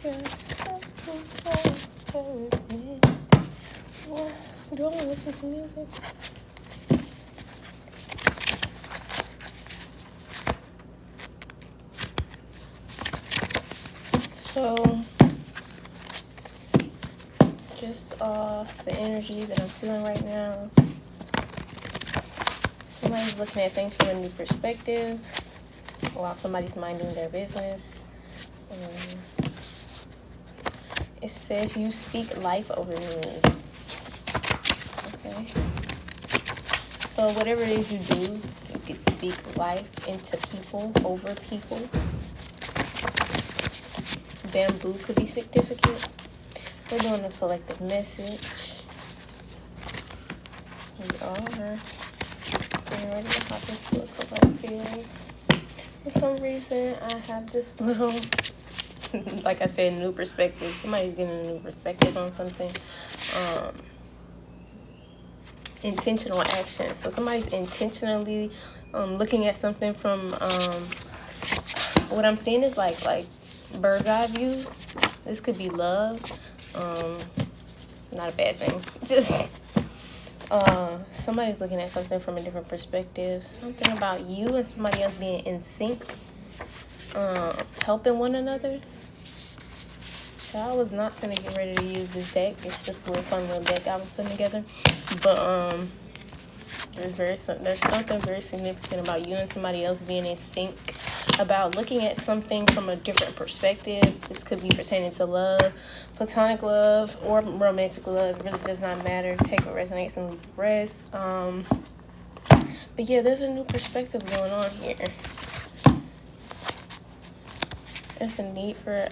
Do I want to listen to music? So, just the energy that I'm feeling right now. Somebody's looking at things from a new perspective while somebody's minding their business. It says you speak life over me. Okay. So whatever it is you do, you can speak life into people, over people. Bamboo could be significant. We're doing a collective message. We are getting ready to hop into a collective. For some reason, I have this little, like I said, new perspective. Somebody's getting a new perspective on something. Intentional action. So somebody's intentionally looking at something from what I'm seeing is like bird's eye view. This could be love. Not a bad thing. Just somebody's looking at something from a different perspective. Something about you and somebody else being in sync, helping one another. So I was not gonna get ready to use this deck. It's just a little fun little deck I was putting together. But there's something very significant about you and somebody else being in sync, about looking at something from a different perspective. This could be pertaining to love, platonic love, or romantic love. It really does not matter. Take what resonates and leave the rest. But yeah, there's a new perspective going on here. There's a need for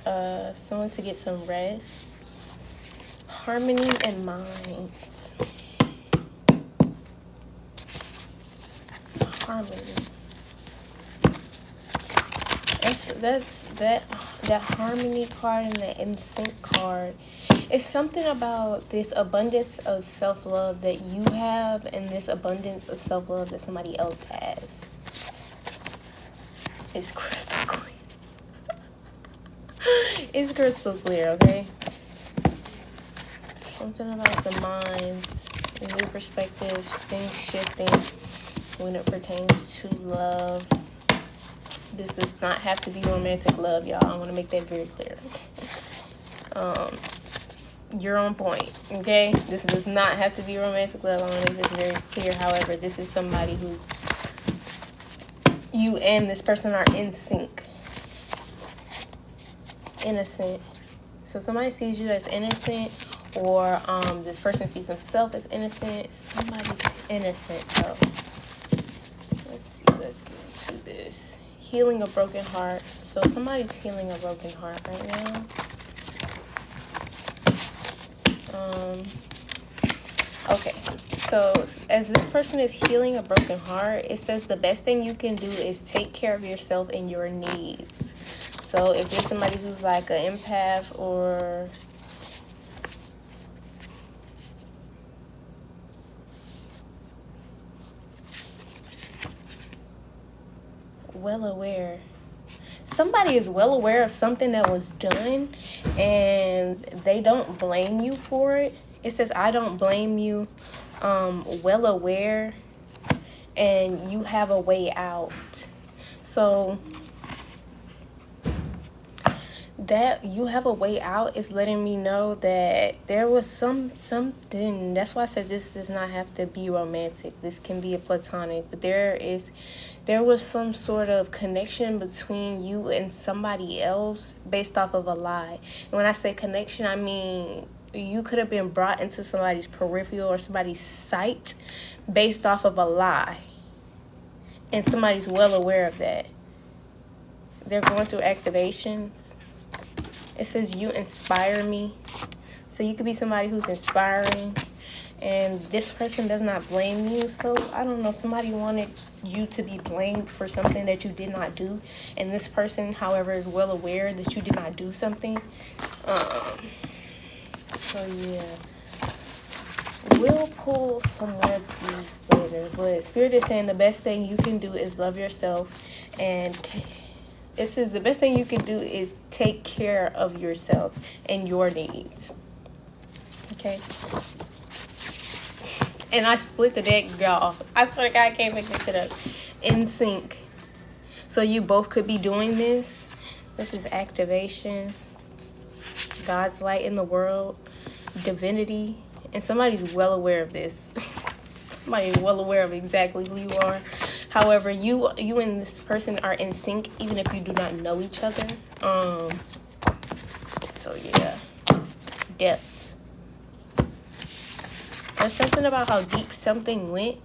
someone to get some rest. Harmony and minds. Harmony. That harmony card and the in sync card. It's something about this abundance of self-love that you have and this abundance of self-love that somebody else has. It's crystal clear. It's crystal clear, okay? Something about the minds, new perspectives, things shifting when it pertains to love. This does not have to be romantic love, y'all. I want to make that very clear. You're on point, okay? This does not have to be romantic love. I want to make this very clear. However, this is somebody who you and this person are in sync. Innocent. So somebody sees you as innocent, or this person sees himself as innocent. Somebody's innocent, though. Let's get into this. Healing a broken heart. So somebody's healing a broken heart right now. Okay, so as this person is healing a broken heart, it says the best thing you can do is take care of yourself and your needs. So if there's somebody who's like an empath or well aware, somebody is well aware of something that was done and they don't blame you for it. It says, I don't blame you, well aware, and you have a way out. So that you have a way out is letting me know that there was something. That's why I said this does not have to be romantic. This can be a platonic, but there was some sort of connection between you and somebody else based off of a lie. And when I say connection, I mean you could have been brought into somebody's peripheral or somebody's sight based off of a lie. And somebody's well aware of that. They're going through activations. It says you inspire me. So you could be somebody who's inspiring, and this person does not blame you. So I don't know, somebody wanted you to be blamed for something that you did not do, and this person, however, is well aware that you did not do something. So yeah, we'll pull some more keys later, but Spirit is saying the best thing you can do is love yourself and This is the best thing you can do is take care of yourself and your needs. Okay? And I split the deck, y'all. I swear to God, I can't make this shit up. In sync. So you both could be doing this. This is activations. God's light in the world. Divinity. And somebody's well aware of this. Somebody's well aware of exactly who you are. However, you and this person are in sync, even if you do not know each other. So yeah. Depth. There's something about how deep something went.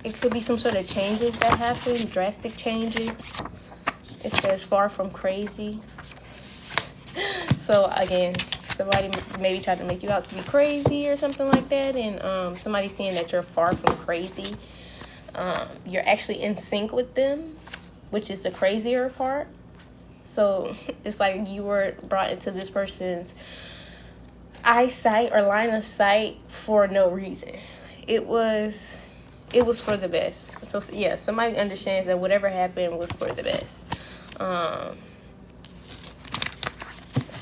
It could be some sort of changes that happen, drastic changes. It says far from crazy. So again, somebody maybe tried to make you out to be crazy or something like that, and somebody's saying that you're far from crazy. You're actually in sync with them, which is the crazier part. So it's like you were brought into this person's eyesight or line of sight for no reason. It was for the best. So yeah, somebody understands that whatever happened was for the best.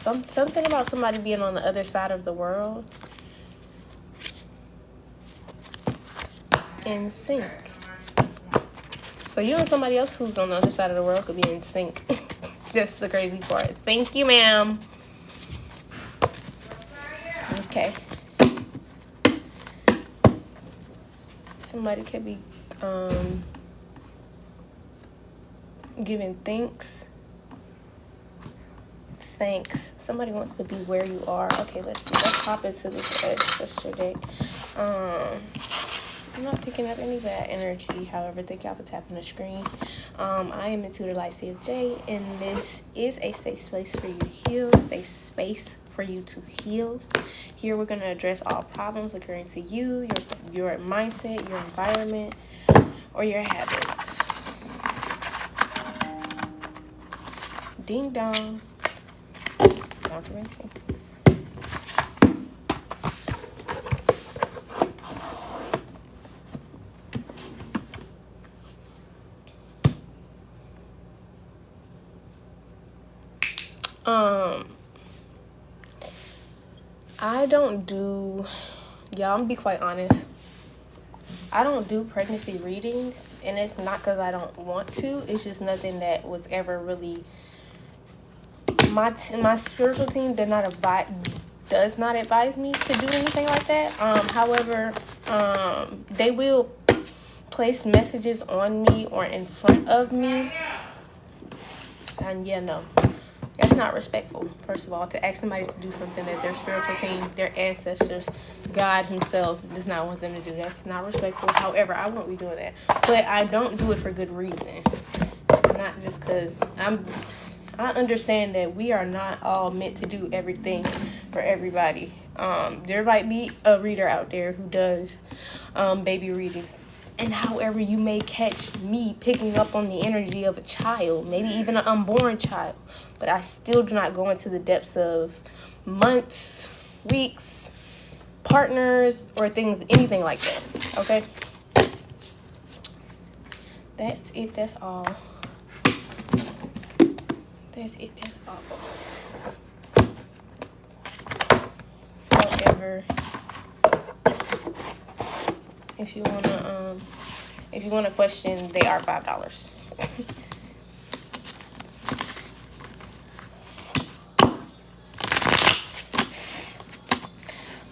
Something about somebody being on the other side of the world. In sync. So you and somebody else who's on the other side of the world could be in sync. That's the crazy part. Thank you, ma'am. Okay. Somebody could be giving thanks. Somebody wants to be where you are. Okay, let's see. Let's hop into this ancestor deck. I'm not picking up any bad energy. However, thank y'all for tapping the screen. I am Intuitor Light CFJ, and this is a safe space for you to heal. Safe space for you to heal. Here we're going to address all problems occurring to you, your mindset, your environment, or your habits. Ding dong. Confirmation. I don't do, y'all, I'm gonna be quite honest. I don't do pregnancy readings, and it's not because I don't want to. It's just nothing that was ever really, my spiritual team does not advise me to do anything like that. However, they will place messages on me or in front of me, and yeah, no. That's not respectful, first of all, to ask somebody to do something that their spiritual team, their ancestors, God himself does not want them to do. That's not respectful. However, I won't be doing that. But I don't do it for good reason. Not just because I understand that we are not all meant to do everything for everybody. There might be a reader out there who does baby readings. And however, you may catch me picking up on the energy of a child, maybe even an unborn child. But I still do not go into the depths of months, weeks, partners, or anything like that. Okay? That's it. That's all. That's it. That's all. However, if you wanna question, they are $5.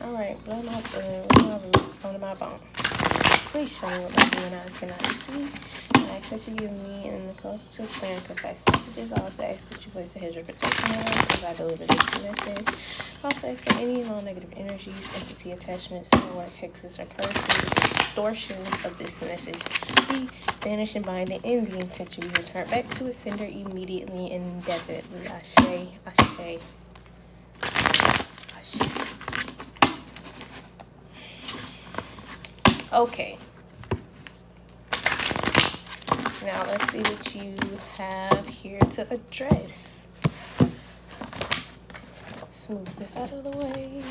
All right, blow my bone, my bone. Please show me what my human eyes cannot see. I ask that you give me and the collective clear and concise messages. I also ask that you place a hedge of protection on us as I deliver this message. I also ask that any and all negative energies, entity attachments, or hexes or curses, distortions of this message be banished and binded in the intention be returned back to its sender immediately and indefinitely. Ashe, ashe, ashe. Okay. Now let's see what you have here to address. Let's move this out of the way.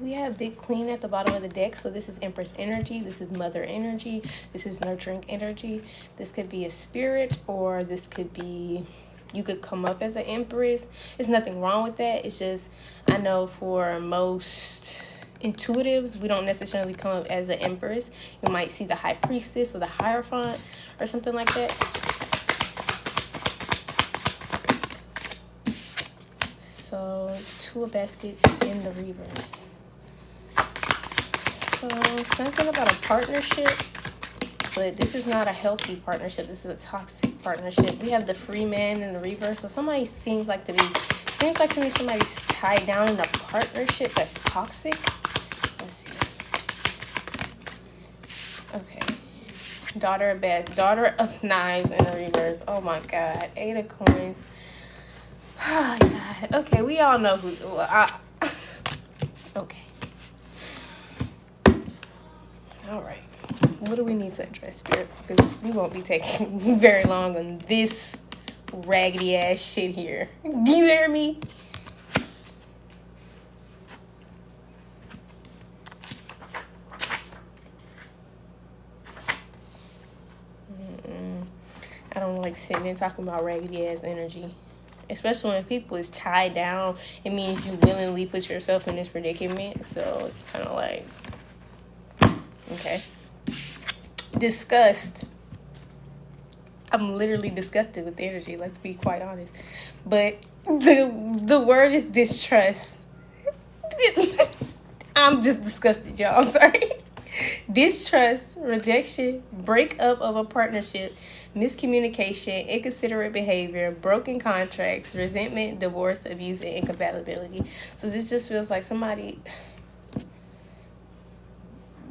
We have Big Queen at the bottom of the deck. So this is Empress energy. This is Mother energy. This is nurturing energy. This could be a spirit, or this could be, you could come up as an Empress. There's nothing wrong with that. It's just, I know for most intuitives, we don't necessarily come up as an Empress. You might see the High Priestess or the Hierophant or something like that. So 2 of baskets in the reverse. So something about a partnership, but this is not a healthy partnership. This is a toxic partnership. We have the Free Man in the reverse. So somebody seems like to me somebody's tied down in a partnership that's toxic. Let's see. Okay. Daughter of Knives in the reverse. Oh my God. 8 of Coins. Oh God. Okay, we all know who. Okay. All right. What do we need to address, Spirit? Because we won't be taking very long on this raggedy ass shit here. Do you hear me? I don't like sitting and talking about raggedy ass energy. Especially when people is tied down, it means you willingly put yourself in this predicament. So it's kind of like, okay. Disgust. I'm literally disgusted with the energy, let's be quite honest. But the word is distrust. I'm just disgusted, y'all. I'm sorry. Distrust, rejection, breakup of a partnership, miscommunication, inconsiderate behavior, broken contracts, resentment, divorce, abuse, and incompatibility. So this just feels like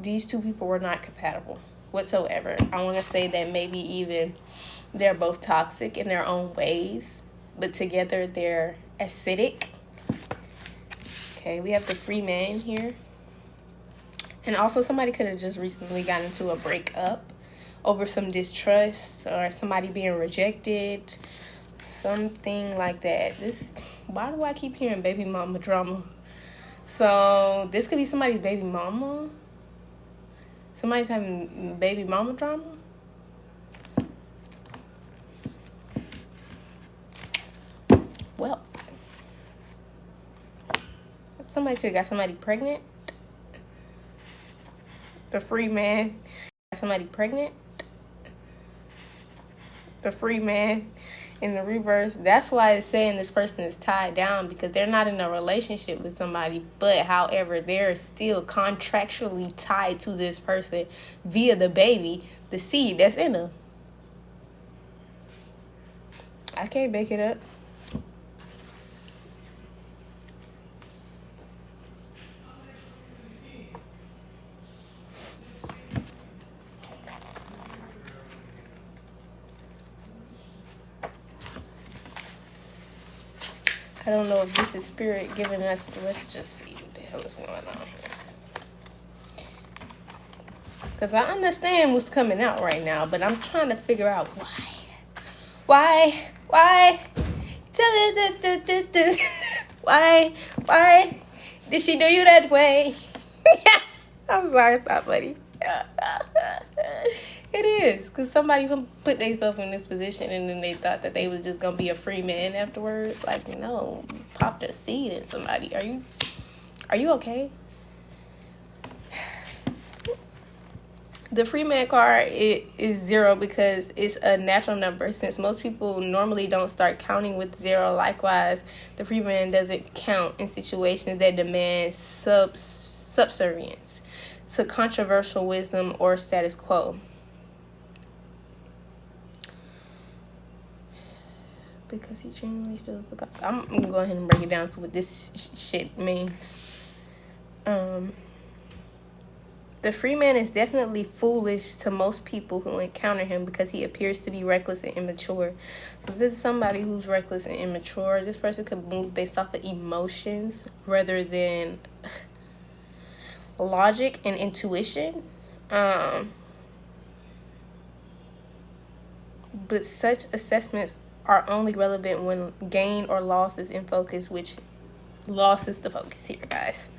these 2 people were not compatible whatsoever. I want to say that maybe even they're both toxic in their own ways, but together they're acidic. Okay, we have the Free Man here. And also somebody could have just recently gotten into a breakup over some distrust or somebody being rejected, something like that. Why do I keep hearing baby mama drama? So this could be somebody's baby mama. Somebody's having baby mama drama. Well, somebody could have got somebody pregnant. The Free Man got somebody pregnant. The Free Man in the reverse. That's why it's saying this person is tied down, because they're not in a relationship with somebody, but however, they're still contractually tied to this person via the baby, the seed that's in them. I can't make it up. I don't know if this is Spirit giving us, let's just see what the hell is going on here. Because I understand what's coming out right now, but I'm trying to figure out why. Tell me why did she do you that way? I'm sorry, it's not funny. It is, because somebody put themselves in this position and then they thought that they was just going to be a free man afterwards. Like, no, popped a seed in somebody. Are you okay? The Free Man card is 0 because it's a natural number. Since most people normally don't start counting with 0, likewise, the Free Man doesn't count in situations that demand subservience to controversial wisdom or status quo. Because he genuinely feels the God. I'm going to go ahead and break it down to what this shit means. The Free Man is definitely foolish to most people who encounter him because he appears to be reckless and immature. So this is somebody who's reckless and immature. This person could move based off of emotions rather than logic and intuition. But such assessments are only relevant when gain or loss is in focus, which Loss is the focus here, guys.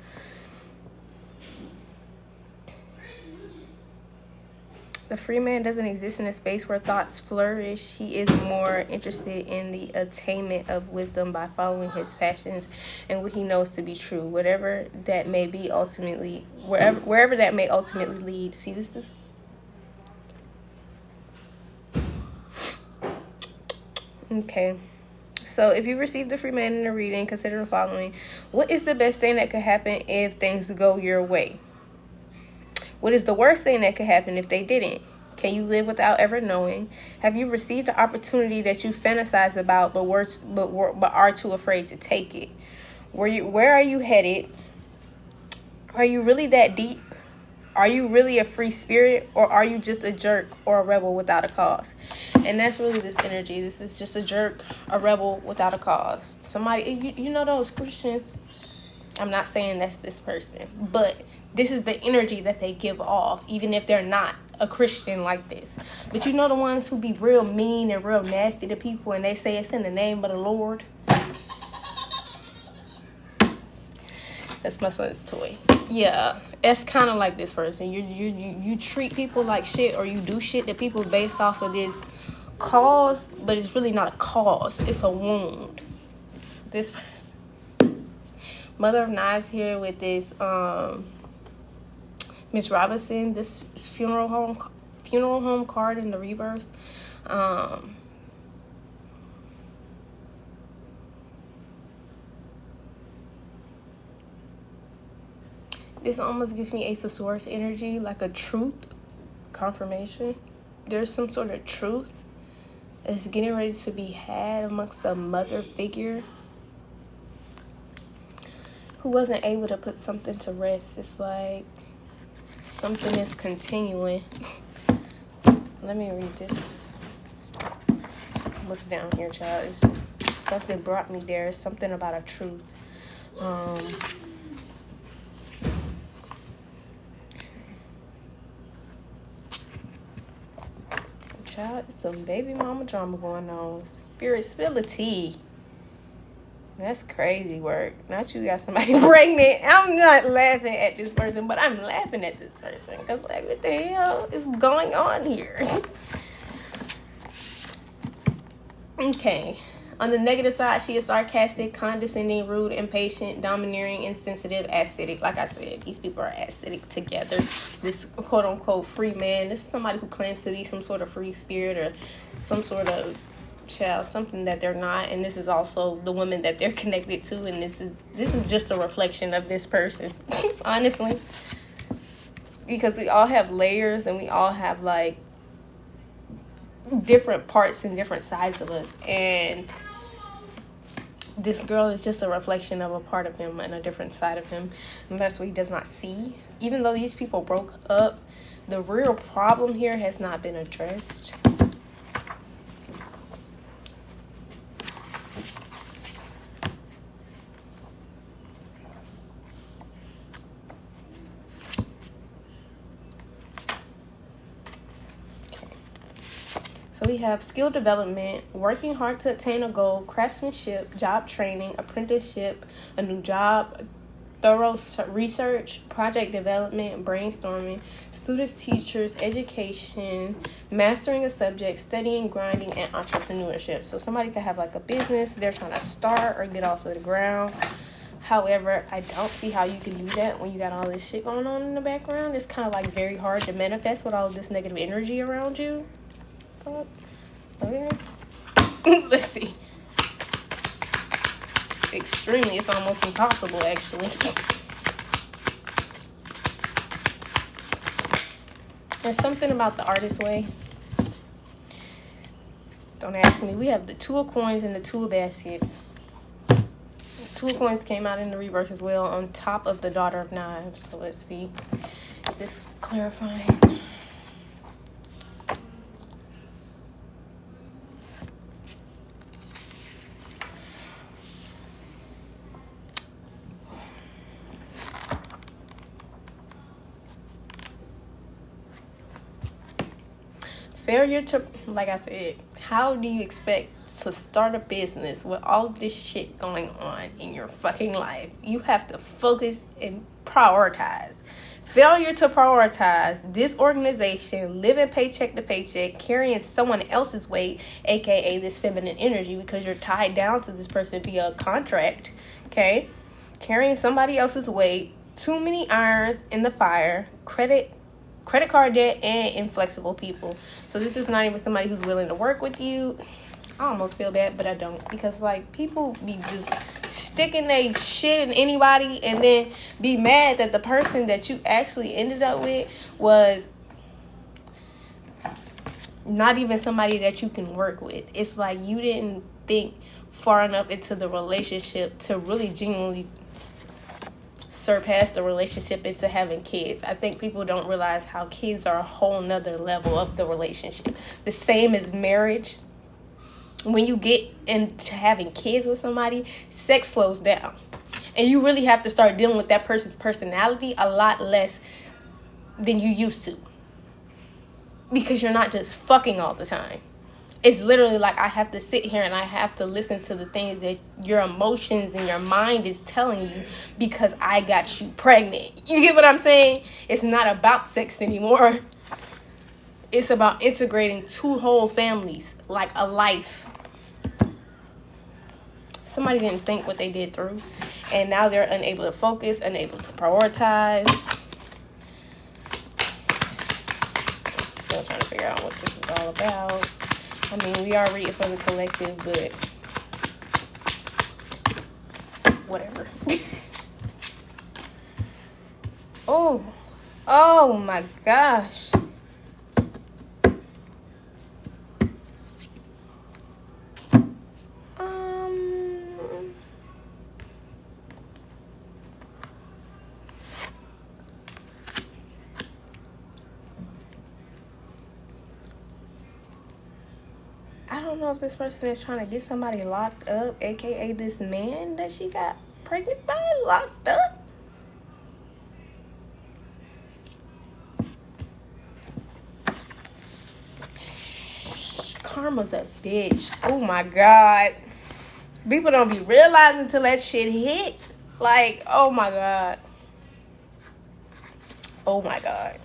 The free man doesn't exist in a space where thoughts flourish. He is more interested in the attainment of wisdom by following his passions and what he knows to be true, whatever that may be ultimately, wherever that may ultimately lead. See this? Okay. So if you receive the free man in a reading, consider the following. What is the best thing that could happen if things go your way? What is the worst thing that could happen if they didn't? Can you live without ever knowing? Have you received the opportunity that you fantasize about but are too afraid to take it? Where are you headed? Are you really that deep? Are you really a free spirit, or are you just a jerk or a rebel without a cause? And that's really this energy. This is just a jerk, a rebel without a cause. Somebody, you know those Christians. I'm not saying that's this person, but this is the energy that they give off, even if they're not a Christian like this. But you know the ones who be real mean and real nasty to people, and they say it's in the name of the Lord. That's my son's toy. Yeah, it's kind of like this person. You treat people like shit, or you do shit that people base off of this cause, but it's really not a cause. It's a wound. This Mother of Knives here with this Miss Robinson, this funeral home card in the reverse. This almost gives me Ace of Swords energy, like a truth confirmation. There's some sort of truth that's getting ready to be had amongst a mother figure who wasn't able to put something to rest. It's like something is continuing. Let me read this. What's down here, child? It's just something brought me there. It's something about a truth. Child, it's some baby mama drama going on. Spirit, spill the tea. That's crazy work. Not you got somebody pregnant. I'm not laughing at this person, but I'm laughing at this person. Because, like, what the hell is going on here? Okay. On the negative side, she is sarcastic, condescending, rude, impatient, domineering, insensitive, acidic. Like I said, these people are acidic together. This quote-unquote free man, this is somebody who claims to be some sort of free spirit or some sort of child, something that they're not. And this is also the woman that they're connected to. And this is just a reflection of this person, honestly. Because we all have layers and we all have, like, different parts and different sides of us, and this girl is just a reflection of a part of him and a different side of him, and that's what he does not see. Even though these people broke up, the real problem here has not been addressed. So we have skill development, working hard to attain a goal, craftsmanship, job training, apprenticeship, a new job, thorough research, project development, brainstorming, students, teachers, education, mastering a subject, studying, grinding, and entrepreneurship. So somebody could have like a business they're trying to start or get off of the ground. However, I don't see how you can do that when you got all this shit going on in the background. It's kind of like very hard to manifest with all of this negative energy around you. Okay. Let's see. Extremely, it's almost impossible, actually. There's something about the artist way. Don't ask me. We have the Two of Coins and the Two of Baskets. Two of Coins came out in the reverse as well on top of the Daughter of Knives. So let's see. This clarifying. Failure to, like I said, How do you expect to start a business with all of this shit going on in your fucking life? You have to focus and prioritize. Failure to prioritize, disorganization, living paycheck to paycheck, carrying someone else's weight, aka this feminine energy, because you're tied down to this person via a contract, okay? Carrying somebody else's weight, too many irons in the fire, credit card debt, and inflexible people. So this is not even somebody who's willing to work with you. I almost feel bad, but I don't, because like people be just sticking their shit in anybody and then be mad that the person that you actually ended up with was not even somebody that you can work with. It's like you didn't think far enough into the relationship to really genuinely surpass the relationship into having kids. I think people don't realize how kids are a whole nother level of the relationship. The same as marriage. When you get into having kids with somebody, sex slows down. And you really have to start dealing with that person's personality a lot less than you used to. Because you're not just fucking all the time. It's literally like I have to sit here and I have to listen to the things that your emotions and your mind is telling you because I got you pregnant. You get what I'm saying? It's not about sex anymore. It's about integrating two whole families, like a life. Somebody didn't think what they did through, and now they're unable to focus, unable to prioritize. Still trying to figure out what this is all about. I mean, we are reading for the collective, but whatever. Oh my gosh. I don't know if this person is trying to get somebody locked up, aka this man that she got pregnant by, locked up. Karma's a bitch. Oh my God. People don't be realizing until that shit hit. Like, oh my God. Oh my God.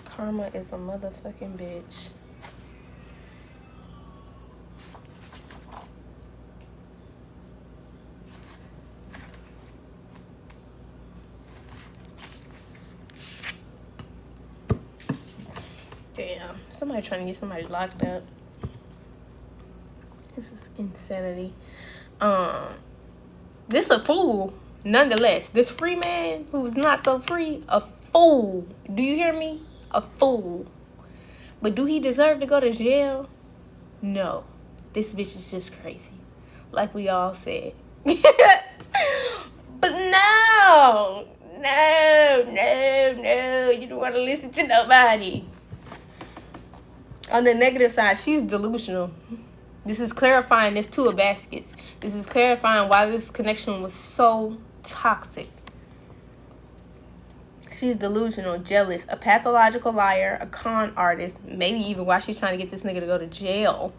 Karma is a motherfucking bitch. Damn, somebody trying to get somebody locked up. This is insanity. This a fool, nonetheless. This free man who's not so free, a fool. Do you hear me? A fool. But do he deserve to go to jail? No. This bitch is just crazy. Like we all said. But no. You don't want to listen to nobody. On the negative side, she's delusional. This is clarifying this two of baskets. This is clarifying why this connection was so toxic. She's delusional, jealous, a pathological liar, a con artist, maybe even why she's trying to get this nigga to go to jail.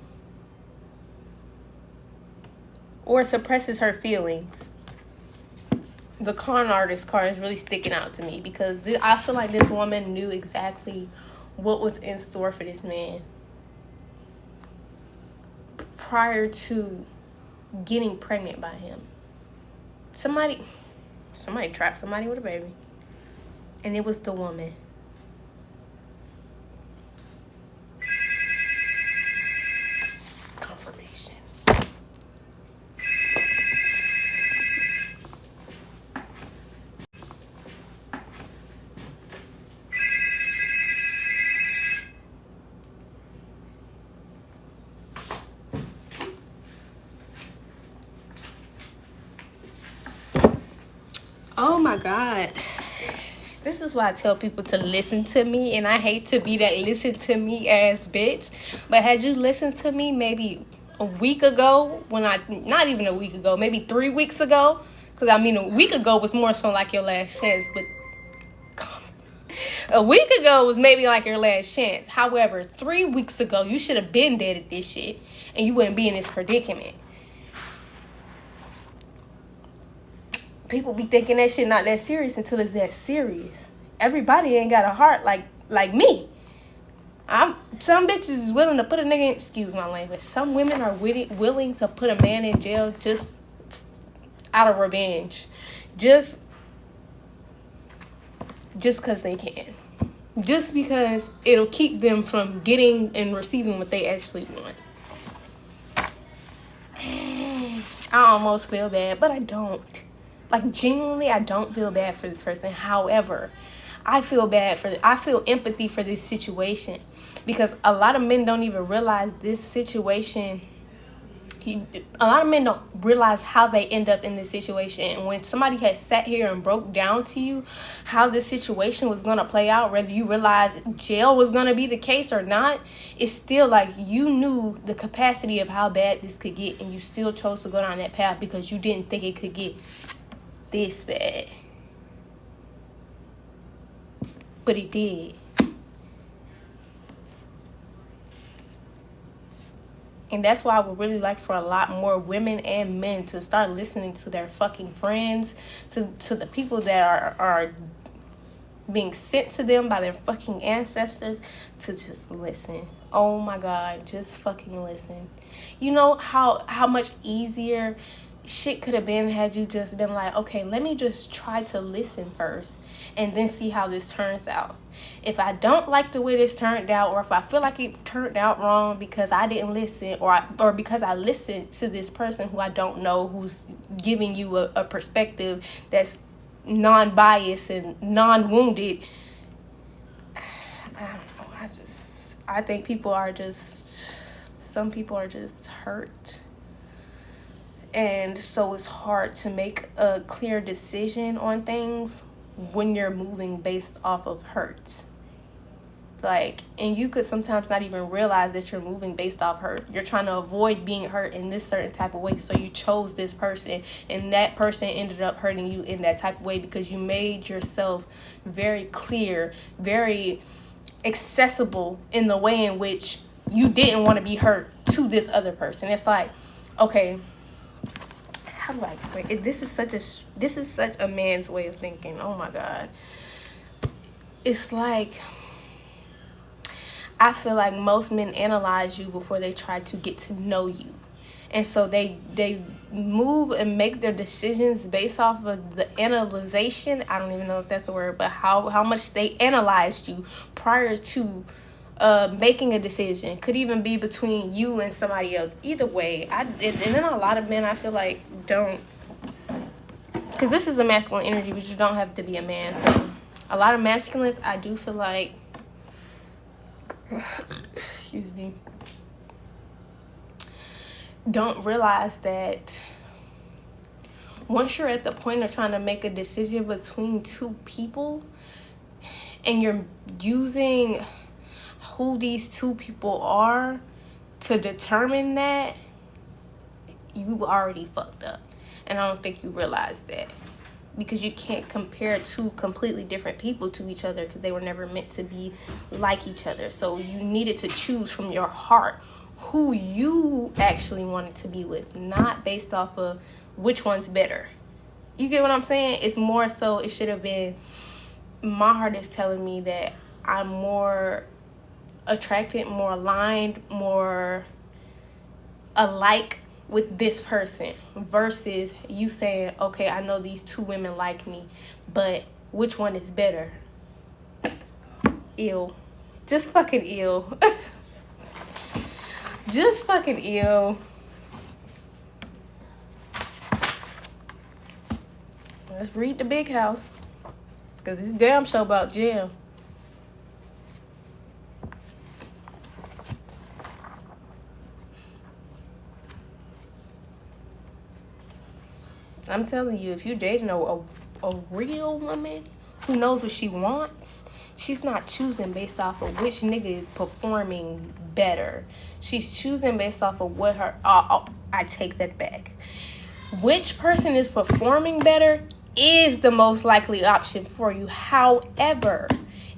Or suppresses her feelings. The con artist card is really sticking out to me because I feel like this woman knew exactly what was in store for this man prior to getting pregnant by him. Somebody trapped somebody with a baby. And it was the woman. Confirmation. Oh my God. This is why I tell people to listen to me, and I hate to be that listen to me ass bitch. But had you listened to me maybe a week ago, not even a week ago, maybe 3 weeks ago, because Because, I mean, a week ago was more so like your last chance. But a week ago was maybe like your last chance. However, 3 weeks ago, you should have been dead at this shit. And you wouldn't be in this predicament. People be thinking that shit not that serious until it's that serious. Everybody ain't got a heart like me. Some bitches is willing to put a nigga in, excuse my language. Some women are willing to put a man in jail just out of revenge. Just because they can. Just because it'll keep them from getting and receiving what they actually want. I almost feel bad, but I don't. Like, genuinely, I don't feel bad for this person. However, I feel empathy for this situation, because a lot of men don't even realize this situation. A lot of men don't realize how they end up in this situation. And when somebody has sat here and broke down to you how this situation was going to play out, whether you realize jail was going to be the case or not, it's still like you knew the capacity of how bad this could get, and you still chose to go down that path because you didn't think it could get this bad. But it did. And that's why I would really like for a lot more women and men to start listening to their fucking friends, to the people that are being sent to them by their fucking ancestors, to just listen. Oh my God, just fucking listen. You know how much easier shit could have been had you just been like, okay, let me just try to listen first and then see how this turns out. If I don't like the way this turned out, or if I feel like it turned out wrong because I didn't listen, or because I listened to this person who I don't know, who's giving you a perspective that's non-biased and non-wounded, I don't know, I think some people are just hurt. And so it's hard to make a clear decision on things when you're moving based off of hurt. And you could sometimes not even realize that you're moving based off hurt. You're trying to avoid being hurt in this certain type of way, so you chose this person, and that person ended up hurting you in that type of way because you made yourself very clear, very accessible in the way in which you didn't want to be hurt to this other person. It's like, okay, how do I explain it? This is such a man's way of thinking. Oh my God. It's like, I feel like most men analyze you before they try to get to know you. And so they move and make their decisions based off of the analyzation. I don't even know if that's the word, but how much they analyzed you prior to making a decision. Could even be between you and somebody else. Either way, and then a lot of men, I feel like, don't, because this is a masculine energy, but you don't have to be a man. So a lot of masculines, I do feel like, excuse me, don't realize that once you're at the point of trying to make a decision between two people, and you're using who these two people are to determine that, you already fucked up. And I don't think you realize that, because you can't compare two completely different people to each other, because they were never meant to be like each other. So you needed to choose from your heart who you actually wanted to be with, not based off of which one's better. You get what I'm saying? It's more so, it should have been, my heart is telling me that I'm more attracted, more aligned, more alike with this person, versus you saying, okay, I know these two women like me, but which one is better? Ew. Just fucking ew. Just fucking ew. Let's read The Big House, because this damn show about jail. I'm telling you, if you're dating a real woman who knows what she wants, she's not choosing based off of which nigga is performing better. She's choosing based off of what her... I take that back. which person is performing better is the most likely option for you. However,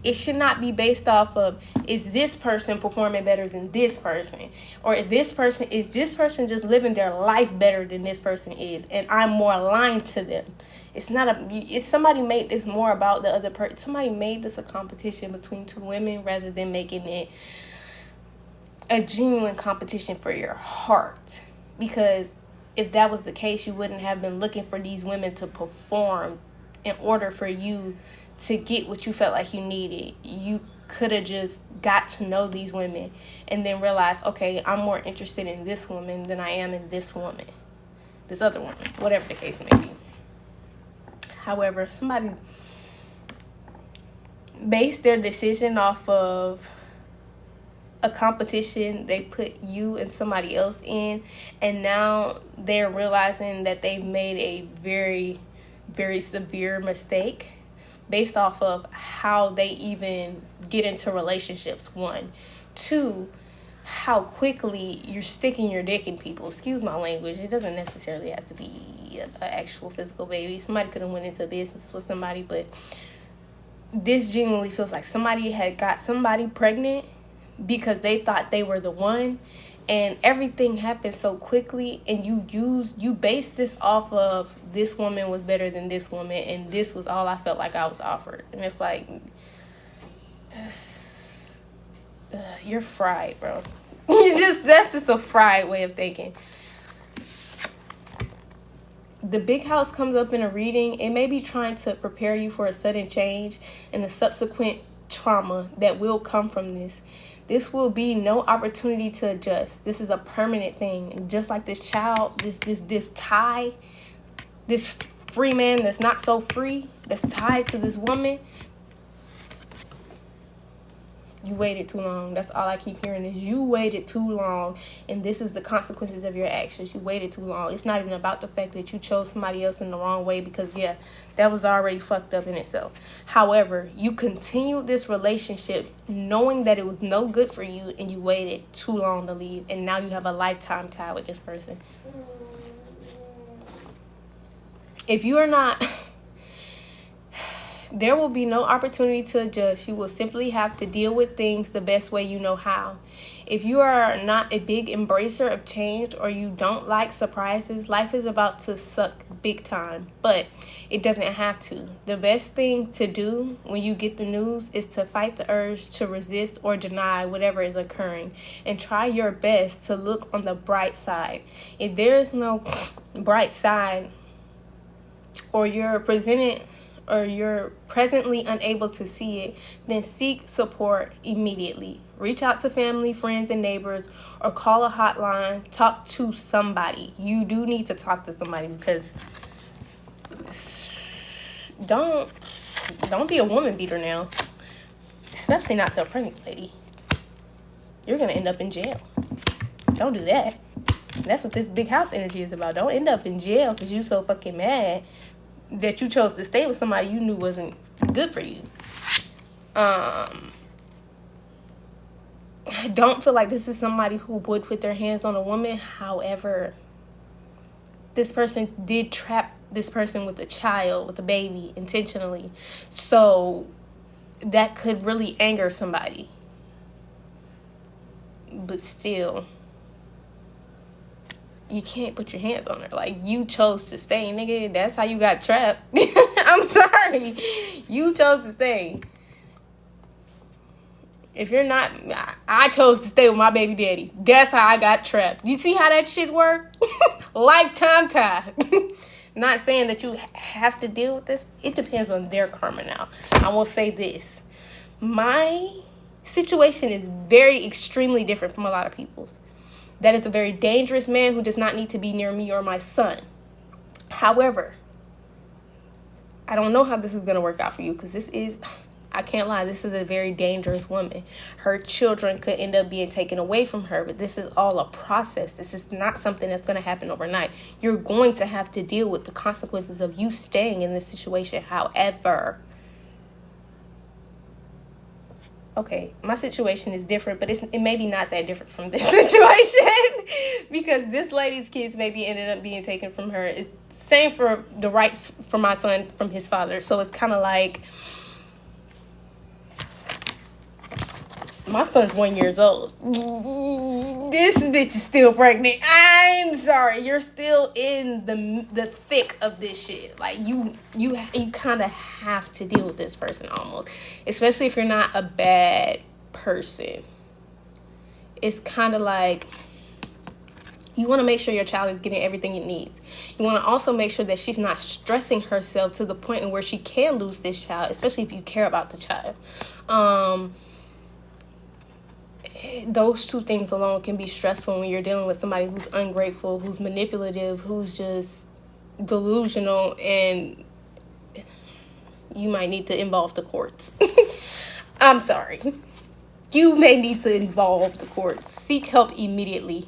it should not be based off of, is this person performing better than this person? Or is this person just living their life better than this person is, and I'm more aligned to them? It's somebody made this more about the other person. Somebody made this a competition between two women rather than making it a genuine competition for your heart. Because if that was the case, you wouldn't have been looking for these women to perform in order for you to get what you felt like you needed. You could have just got to know these women and then realized, okay, I'm more interested in this woman than I am in this woman, this other woman, whatever the case may be. However, somebody based their decision off of a competition they put you and somebody else in, and now they're realizing that they've made a very, very severe mistake based off of how they even get into relationships. 1, 2, how quickly you're sticking your dick in people. Excuse my language. It doesn't necessarily have to be an actual physical baby. Somebody could have went into business with somebody, but this genuinely feels like somebody had got somebody pregnant because they thought they were the one, and everything happened so quickly, and you base this off of, this woman was better than this woman, and this was all I felt like I was offered. And it's like, you're fried, bro. That's just a fried way of thinking. The big house comes up in a reading. It may be trying to prepare you for a sudden change and the subsequent trauma that will come from this. This will be no opportunity to adjust. This is a permanent thing. And just like this child, this tie, this free man that's not so free, that's tied to this woman, you waited too long. That's all I keep hearing is, you waited too long, and this is the consequences of your actions. You waited too long. It's not even about the fact that you chose somebody else in the wrong way, because yeah, that was already fucked up in itself. However, you continued this relationship knowing that it was no good for you, and you waited too long to leave, and now you have a lifetime tie with this person. If you are not, there will be no opportunity to adjust. You will simply have to deal with things the best way you know how. If you are not a big embracer of change, or you don't like surprises, life is about to suck big time, but it doesn't have to. The best thing to do when you get the news is to fight the urge to resist or deny whatever is occurring, and try your best to look on the bright side. If there is no bright side, or you're presently unable to see it, then seek support immediately. Reach out to family, friends, and neighbors, or call a hotline. Talk to somebody. You do need to talk to somebody, because don't be a woman beater now, especially not to a pregnant lady. You're gonna end up in jail. Don't do that. That's what this big house energy is about. Don't end up in jail because you're so fucking mad that you chose to stay with somebody you knew wasn't good for you. I don't feel like this is somebody who would put their hands on a woman. However, this person did trap this person with a child, with a baby, intentionally. So that could really anger somebody. But still, you can't put your hands on her. Like, you chose to stay, nigga. That's how you got trapped. I'm sorry. You chose to stay. If you're not, I chose to stay with my baby daddy. That's how I got trapped. You see how that shit worked? Lifetime tie. Not saying that you have to deal with this. It depends on their karma now. I will say this. My situation is very extremely different from a lot of people's. That is a very dangerous man who does not need to be near me or my son. However, I don't know how this is going to work out for you, because I can't lie, this is a very dangerous woman. Her children could end up being taken away from her, but this is all a process. This is not something that's going to happen overnight. You're going to have to deal with the consequences of you staying in this situation. However, okay, my situation is different, but it may be not that different from this situation because this lady's kids maybe ended up being taken from her. It's same for the rights for my son from his father. So it's kind of like my son's 1 year old. This bitch is still pregnant. I'm sorry, you're still in the thick of this shit. Like you kind of have to deal with this person almost, especially if you're not a bad person. It's kind of like you want to make sure your child is getting everything it needs. You want to also make sure that she's not stressing herself to the point in where she can lose this child, especially if you care about the child. Those two things alone can be stressful when you're dealing with somebody who's ungrateful, who's manipulative, who's just delusional, and you might need to involve the courts. I'm sorry. You may need to involve the courts. Seek help immediately.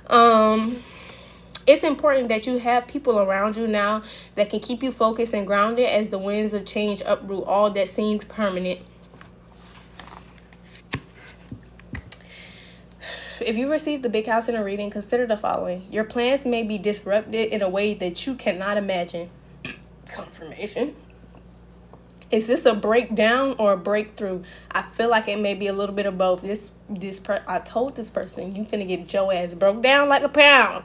It's important that you have people around you now that can keep you focused and grounded as the winds of change uproot all that seemed permanent. If you receive the big house in a reading, consider the following. Your plans may be disrupted in a way that you cannot imagine. Confirmation. Is this a breakdown or a breakthrough? I feel like it may be a little bit of both. I told this person, you finna get your ass broke down like a pound.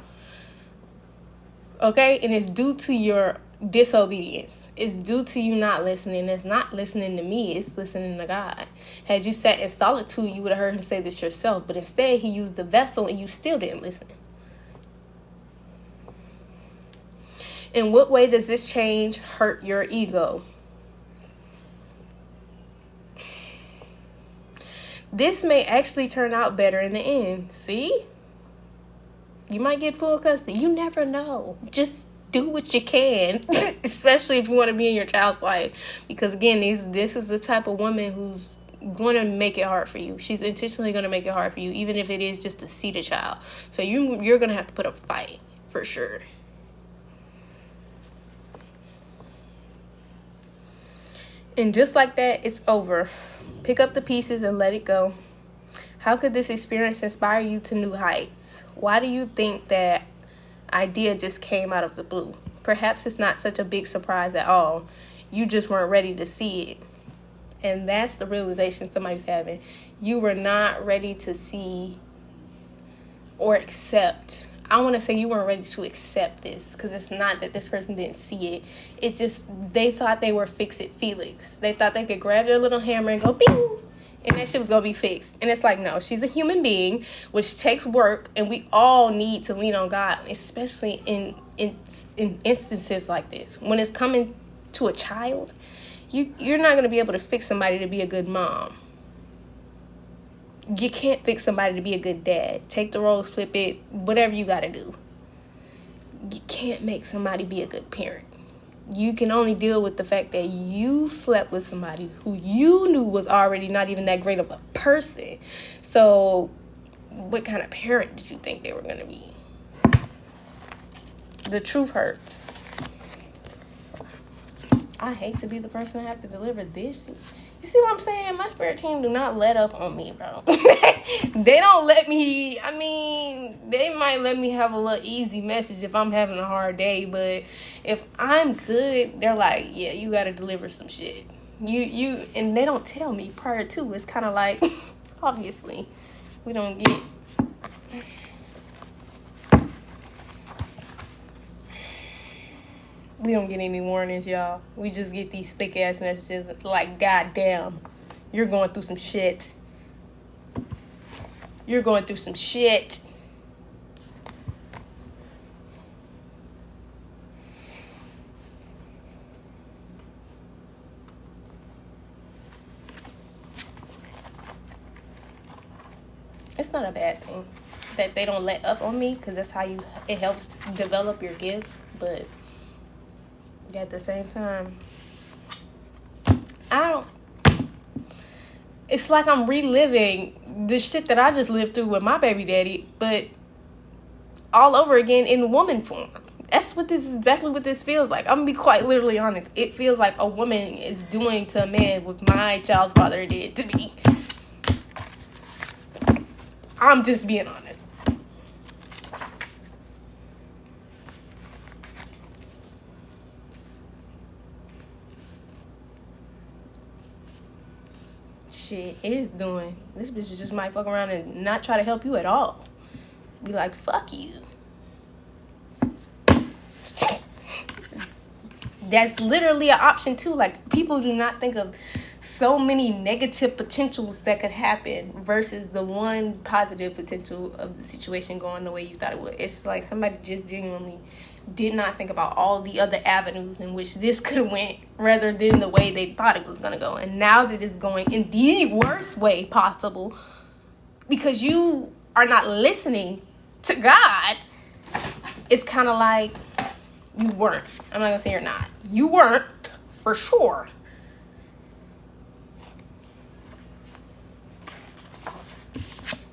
Okay? And it's due to your disobedience. It's due to you not listening. It's not listening to me. It's listening to God. Had you sat in solitude, you would have heard him say this yourself. But instead, he used the vessel and you still didn't listen. In what way does this change hurt your ego? This may actually turn out better in the end. See? You might get full custody. You never know. Just do what you can, especially if you want to be in your child's life. Because again, this is the type of woman who's going to make it hard for you. She's intentionally going to make it hard for you, even if it is just to see the child. So you're going to have to put up a fight for sure. And just like that, it's over. Pick up the pieces and let it go. How could this experience inspire you to new heights? Why do you think that idea just came out of the blue? Perhaps it's not such a big surprise at all. You just weren't ready to see it. And that's the realization somebody's having. You were not ready to see or accept. I want to say you weren't ready to accept this, because it's not that this person didn't see it. It's just they thought they were Fix-It Felix. They thought they could grab their little hammer and go bing, and that shit was going to be fixed. And it's like, no, she's a human being, which takes work, and we all need to lean on God, especially in instances like this. When it's coming to a child, you're not going to be able to fix somebody to be a good mom. You can't fix somebody to be a good dad. Take the roles, flip it, whatever you got to do. You can't make somebody be a good parent. You can only deal with the fact that you slept with somebody who you knew was already not even that great of a person. So what kind of parent did you think they were going to be? The truth hurts. I hate to be the person that have to deliver this. You see what I'm saying? My spirit team do not let up on me, bro. They don't let me, they might let me have a little easy message if I'm having a hard day, but if I'm good, they're like, yeah, you got to deliver some shit. And they don't tell me prior to. It's kind of like, obviously, we don't get any warnings, y'all. We just get these thick ass messages like, goddamn, you're going through some shit. You're going through some shit. It's not a bad thing that they don't let up on me, because that's how it helps develop your gifts, but at the same time, it's like I'm reliving the shit that I just lived through with my baby daddy, but all over again in woman form. That's exactly what this feels like. I'm gonna be quite literally honest. It feels like a woman is doing to a man what my child's father did to me. I'm just being honest. Shit is doing. This bitch just might fuck around and not try to help you at all. Be like, fuck you. That's literally an option too. Like, people do not think of so many negative potentials that could happen versus the one positive potential of the situation going the way you thought it would. It's like somebody just genuinely did not think about all the other avenues in which this could have went rather than the way they thought it was going to go. And now that it's going in the worst way possible because you are not listening to God, it's kind of like you weren't. I'm not going to say you're not. You weren't, for sure.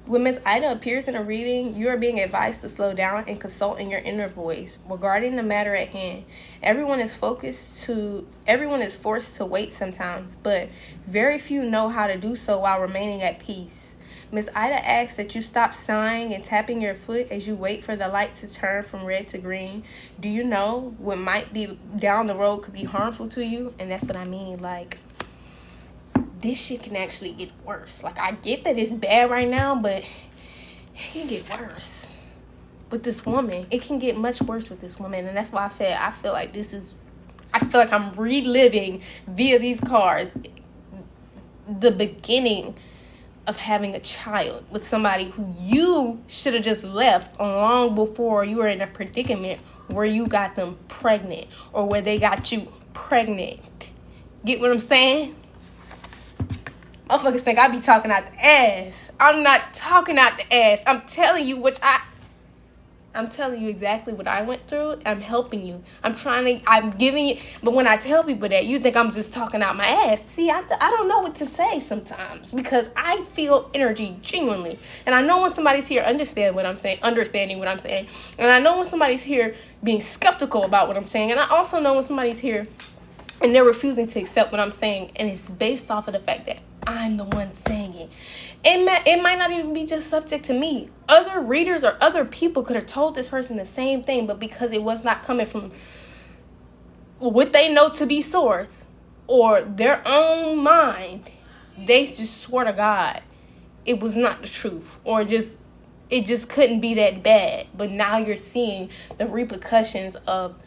When Miss Ida appears in a reading, you are being advised to slow down and consult in your inner voice regarding the matter at hand. Everyone is forced to wait sometimes, but very few know how to do so while remaining at peace. Miss Ida asks that you stop sighing and tapping your foot as you wait for the light to turn from red to green. Do you know what might be down the road could be harmful to you? And that's what I mean, like, this shit can actually get worse. Like, I get that it's bad right now, but it can get worse with this woman. It can get much worse with this woman. And that's why I feel like I'm reliving via these cards the beginning of having a child with somebody who you should have just left long before you were in a predicament where you got them pregnant or where they got you pregnant. Get what I'm saying? Motherfuckers think I be talking out the ass. I'm not talking out the ass. I'm telling you exactly what I went through. I'm helping you. I'm giving you. But when I tell people that, you think I'm just talking out my ass. See, I don't know what to say sometimes because I feel energy genuinely. And I know when somebody's here understanding what I'm saying. And I know when somebody's here being skeptical about what I'm saying. And I also know when somebody's here and they're refusing to accept what I'm saying. And it's based off of the fact that I'm the one saying it. It might not even be just subject to me. Other readers or other people could have told this person the same thing, but because it was not coming from what they know to be source or their own mind, they just swore to God it was not the truth, or it just couldn't be that bad. But now you're seeing the repercussions of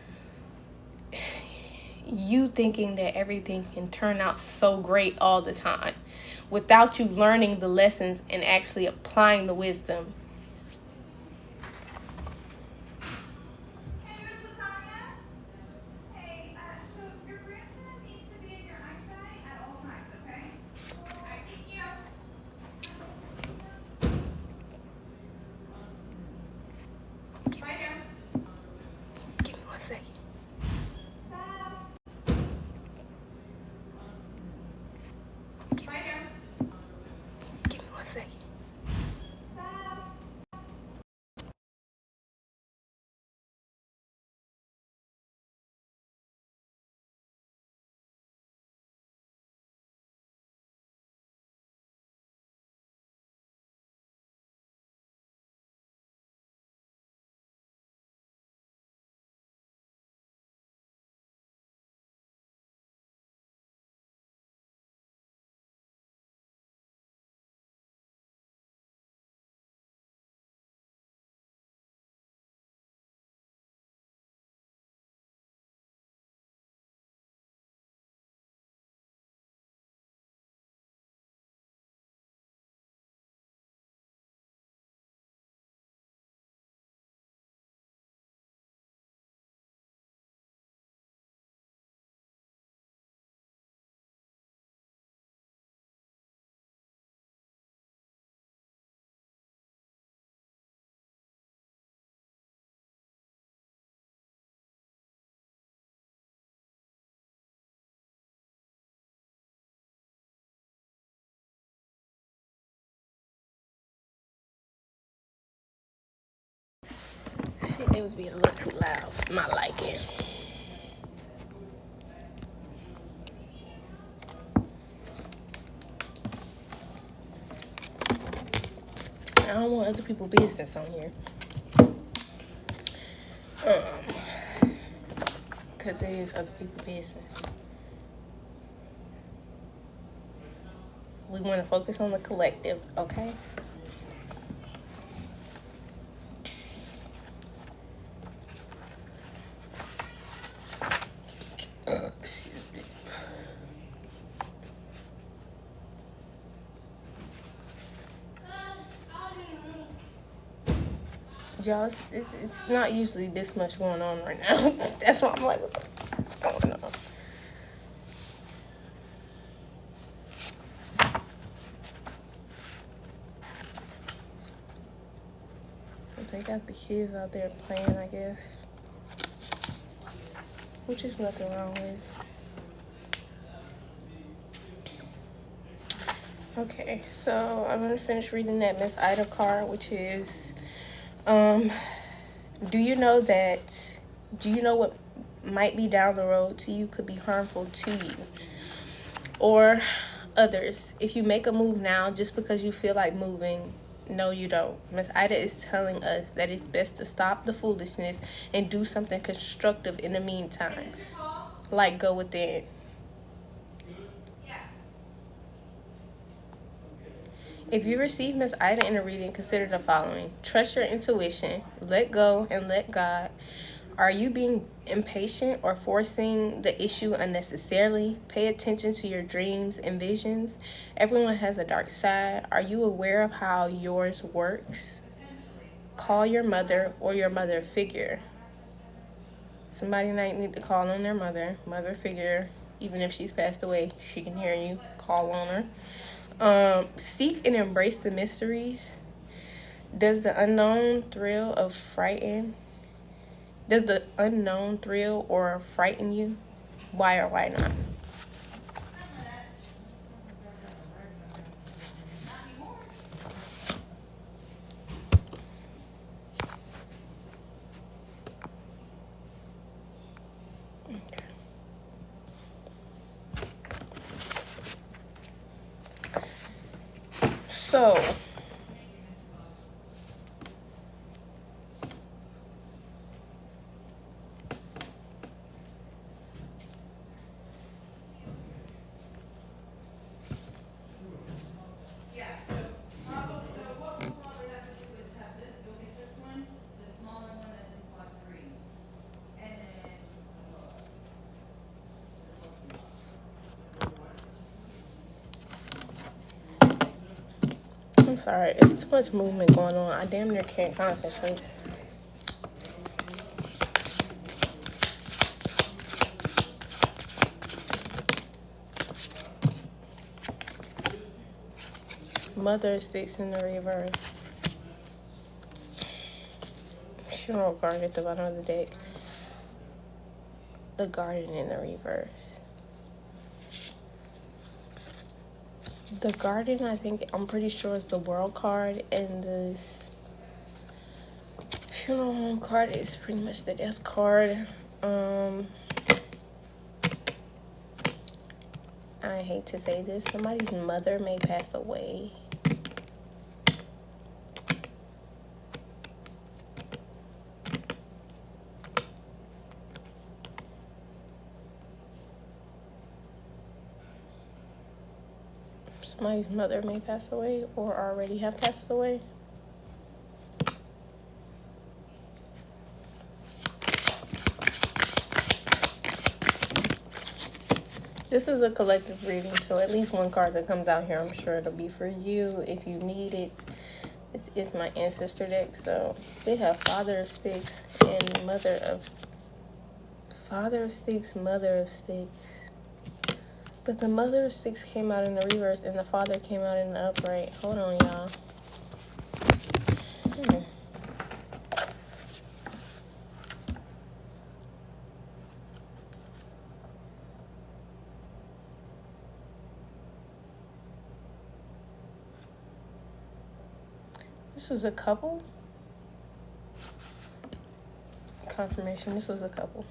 you thinking that everything can turn out so great all the time without you learning the lessons and actually applying the wisdom. Give me 1 second. Give me 1 second. Shit, they was being a little too loud for my liking. I don't want other people's business on here. Because it is other people's business. We want to focus on the collective, okay? Y'all, it's not usually this much going on right now. That's why I'm like, what's going on? They got the kids out there playing, I guess, which is nothing wrong with. Okay, so I'm gonna finish reading that Miss Ida card, which is, do you know what might be down the road to you could be harmful to you or others? If you make a move now just because you feel like moving, no, you don't. Miss Ida is telling us that it's best to stop the foolishness and do something constructive in the meantime, like go within. If you receive Miss Ida in a reading, consider the following. Trust your intuition. Let go and let God. Are you being impatient or forcing the issue unnecessarily? Pay attention to your dreams and visions. Everyone has a dark side. Are you aware of how yours works? Call your mother or your mother figure. Somebody might need to call on their mother figure. Even if she's passed away, she can hear you. Call on her. Seek and embrace the mysteries. Does the unknown thrill or frighten you? Why or why not? So, I'm sorry, it's too much movement going on. I damn near can't concentrate. Mother of Sticks in the reverse. Funeral card at the bottom of the deck. The Garden in the reverse. The Garden, I'm pretty sure is the World card, and this Funeral Home card is pretty much the Death card. I hate to say this, somebody's mother may pass away. Somebody's mother may pass away or already have passed away. This is a collective reading, so at least one card that comes out here, I'm sure it'll be for you if you need it. This is my ancestor deck, so we have Father of Sticks and Mother of Sticks, Mother of Sticks. But the Mother of Sticks came out in the reverse and the Father came out in the upright. Hold on, y'all. This is a couple. Confirmation, this was a couple.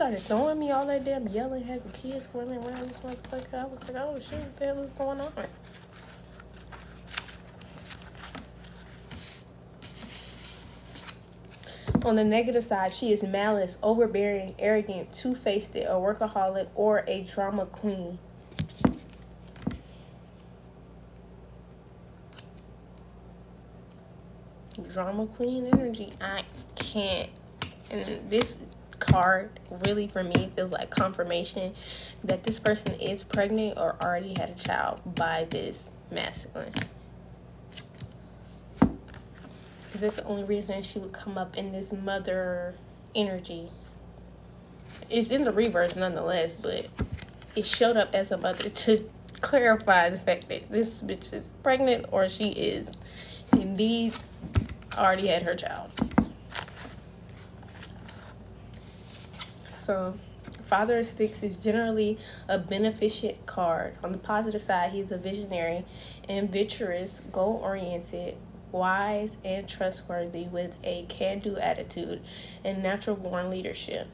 started throwing me all that damn yelling, had the kids running around this motherfucker. I was like, oh shit, what the hell is going on? On the negative side, she is malice, overbearing, arrogant, two-faced, a workaholic, or a drama queen. Drama queen energy. I can't. And this card really, for me, feels like confirmation that this person is pregnant or already had a child by this masculine. Because that's the only reason she would come up in this mother energy. It's in the reverse nonetheless, but it showed up as a mother to clarify the fact that this bitch is pregnant or she is indeed already had her child. So Father of Sticks is generally a beneficent card. On the positive side, he's a visionary, adventurous, goal-oriented, wise, and trustworthy with a can-do attitude and natural-born leadership.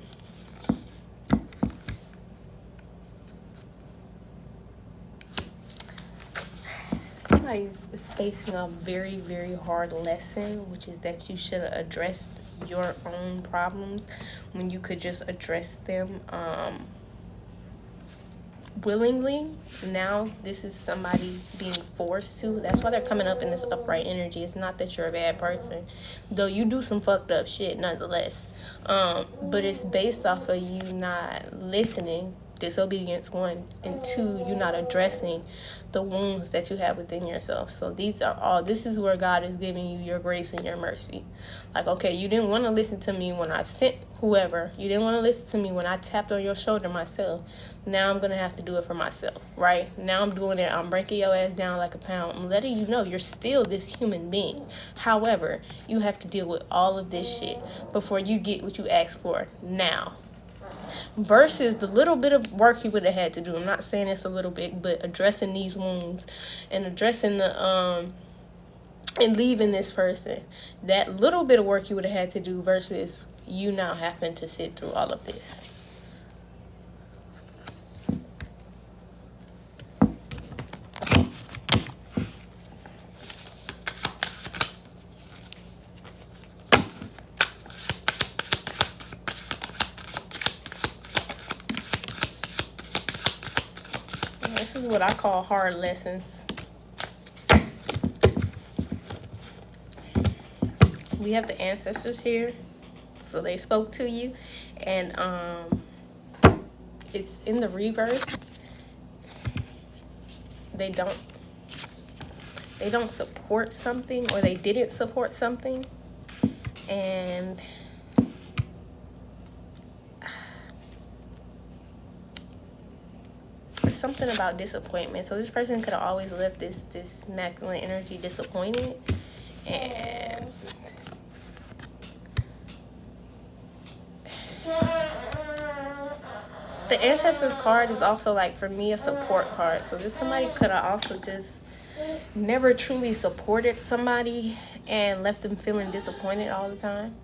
Somebody's facing a very, very hard lesson, which is that you should have addressed your own problems when you could just address them willingly. Now this is somebody being forced to. That's why they're coming up in this upright energy. It's not that you're a bad person, though you do some fucked up shit nonetheless, but it's based off of you not listening, disobedience, one, and two, you not addressing the wounds that you have within yourself. So this is where God is giving you your grace and your mercy. Like, okay, you didn't want to listen to me when I sent whoever. You didn't want to listen to me when I tapped on your shoulder myself. Now I'm going to have to do it for myself, right? Now I'm doing it. I'm breaking your ass down like a pound. I'm letting you know you're still this human being. However, you have to deal with all of this shit before you get what you asked for now. Versus the little bit of work you would have had to do. I'm not saying it's a little bit, but addressing these wounds and addressing the and leaving this person. That little bit of work you would have had to do versus you now having to sit through all of this. This is what I call hard lessons. We have the ancestors here, so they spoke to you, and it's in the reverse. They don't support something, or they didn't support something, and something about disappointment. So this person could have always left this masculine energy disappointed, and the ancestors card is also, like, for me, a support card. So this somebody could have also just never truly supported somebody and left them feeling disappointed all the time.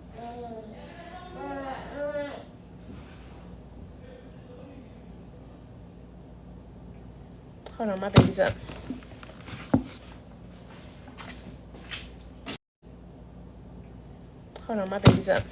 Hold on, my baby's up. Hold on, my baby's up.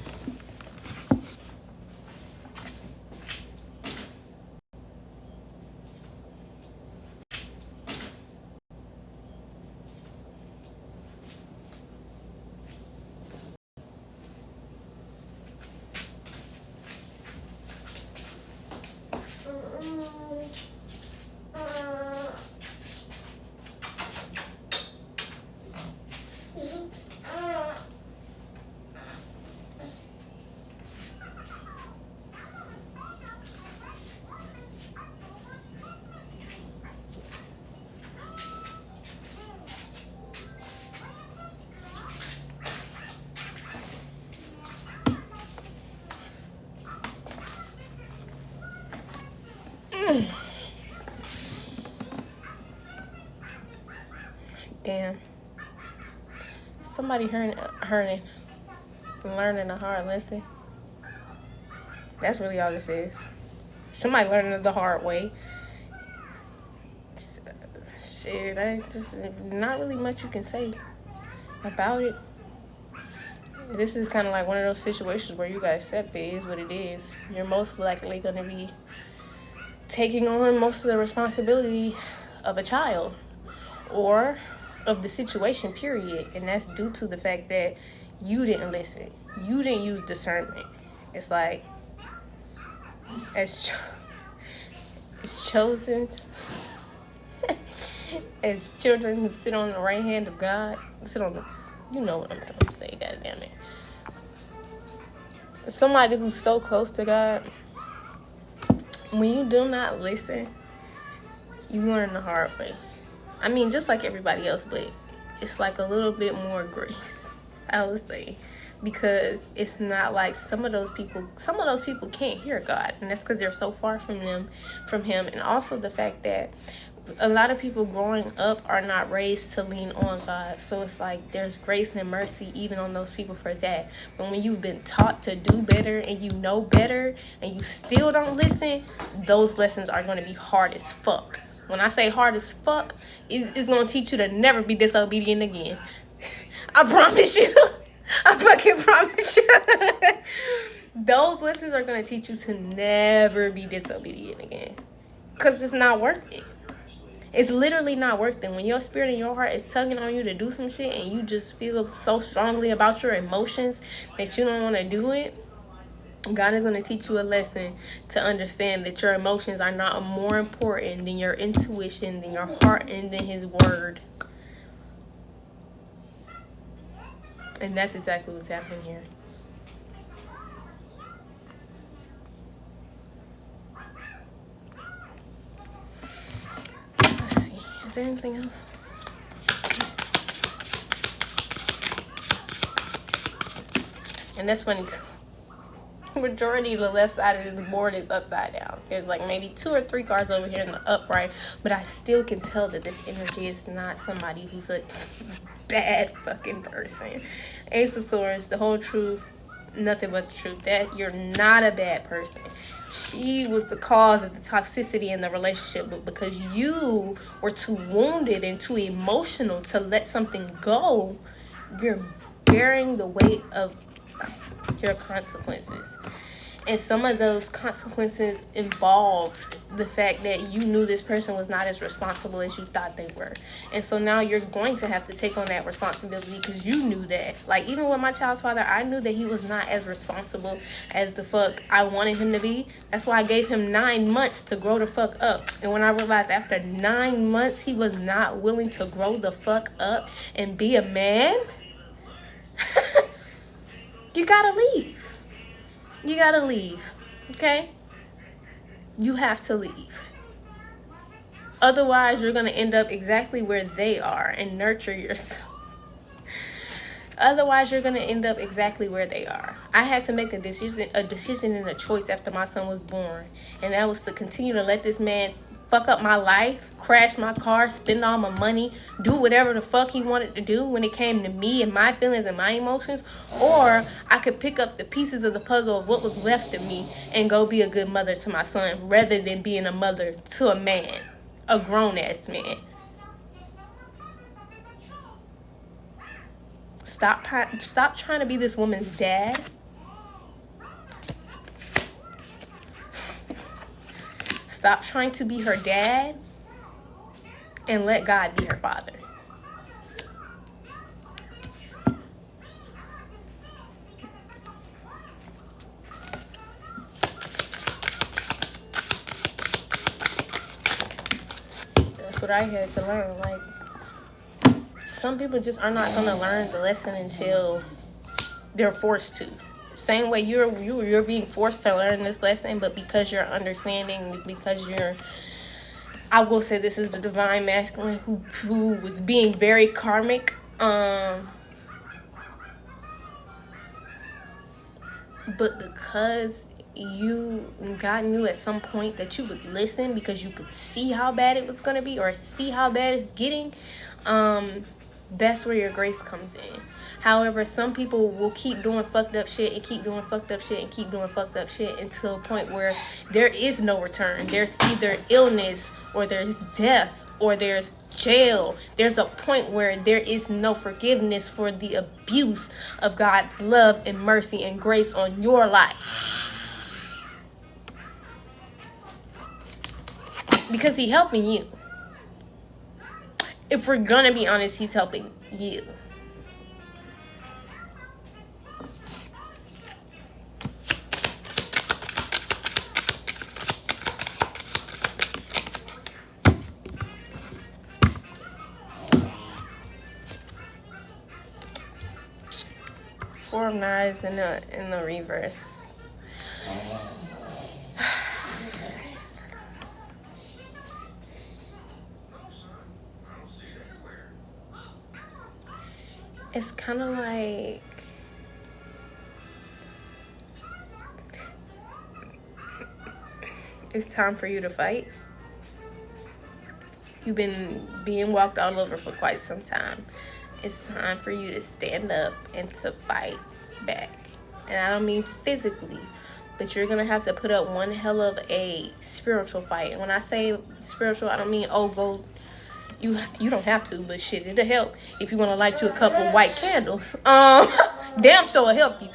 Damn. Somebody learning a hard lesson. That's really all this is. Somebody learning it the hard way. Shit, I just not really much you can say about it. This is kind of like one of those situations where you gotta accept it is what it is. You're most likely gonna be taking on most of the responsibility of a child or of the situation, period. And that's due to the fact that you didn't listen. You didn't use discernment. It's like, as chosen, as children who sit on the right hand of God, sit on the, you know what I'm trying to say, God damn it. Somebody who's so close to God, when you do not listen, you learn the hard way. I mean, just like everybody else, but it's like a little bit more grace, I would say. Because it's not like some of those people can't hear God, and that's because they're so far from him. And also the fact that a lot of people growing up are not raised to lean on God. So it's like there's grace and mercy even on those people for that. But when you've been taught to do better and you know better and you still don't listen, those lessons are going to be hard as fuck. When I say hard as fuck, it's going to teach you to never be disobedient again. I promise you. I fucking promise you. Those lessons are going to teach you to never be disobedient again. Because it's not worth it. It's literally not worth it. When your spirit and your heart is tugging on you to do some shit and you just feel so strongly about your emotions that you don't want to do it, God is going to teach you a lesson to understand that your emotions are not more important than your intuition, than your heart, and than his word. And that's exactly what's happening here. Let's see. Is there anything else? And that's funny. Majority of the left side of the board is upside down. There's like maybe 2 or 3 cards over here in the upright, but I still can tell that this energy is not somebody who's a bad fucking person. Ace of Swords, the whole truth, nothing but the truth. That you're not a bad person. She was the cause of the toxicity in the relationship, but because you were too wounded and too emotional to let something go, you're bearing the weight of your consequences. And some of those consequences involved the fact that you knew this person was not as responsible as you thought they were. And so now you're going to have to take on that responsibility because you knew that. Like, even with my child's father, I knew that he was not as responsible as the fuck I wanted him to be. That's why I gave him 9 months to grow the fuck up. And when I realized after 9 months he was not willing to grow the fuck up and be a man, you gotta leave. You gotta leave, okay? You have to leave. Otherwise, you're gonna end up exactly where they are and nurture yourself. Otherwise, you're gonna end up exactly where they are. I had to make a decision and a choice after my son was born, and that was to continue to let this man fuck up my life, crash my car, spend all my money, do whatever the fuck he wanted to do when it came to me and my feelings and my emotions, or I could pick up the pieces of the puzzle of what was left of me and go be a good mother to my son rather than being a mother to a man, a grown-ass man. Stop trying to be this woman's dad. Stop trying to be her dad and let God be her father. That's what I had to learn. Like, some people just are not going to learn the lesson until they're forced to. Same way you're being forced to learn this lesson, but because you're understanding, because you're, I will say this is the divine masculine who was being very karmic, but because God knew at some point that you would listen because you could see how bad it was going to be or see how bad it's getting, That's where your grace comes in. However, some people will keep doing fucked up shit and keep doing fucked up shit and keep doing fucked up shit until a point where there is no return. There's either illness or there's death or there's jail. There's a point where there is no forgiveness for the abuse of God's love and mercy and grace on your life. Because He's helping you. If we're gonna be honest, He's helping you. Four of Knives in the reverse. It's kind of like it's time for you to fight. You've been being walked all over for quite some time. It's time for you to stand up and to fight back. And I don't mean physically, but you're going to have to put up one hell of a spiritual fight. And when I say spiritual, I don't mean, oh, go. You don't have to, but shit, it'll help if you want to light you a couple white candles. Damn sure will help you.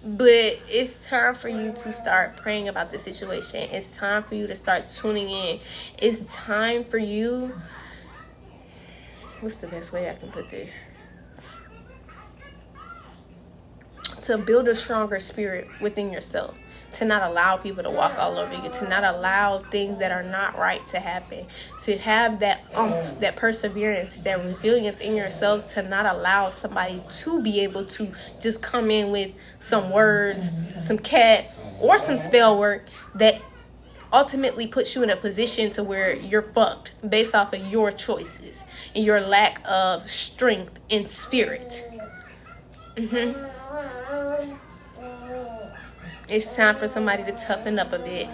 But it's time for you to start praying about the situation. It's time for you to start tuning in. It's time for you. What's the best way I can put this? To build a stronger spirit within yourself. To not allow people to walk all over you. To not allow things that are not right to happen. To have that that perseverance, that resilience in yourself. To not allow somebody to be able to just come in with some words, some cat, or some spell work that ultimately puts you in a position to where you're fucked based off of your choices and your lack of strength in spirit. It's time for somebody to toughen up a bit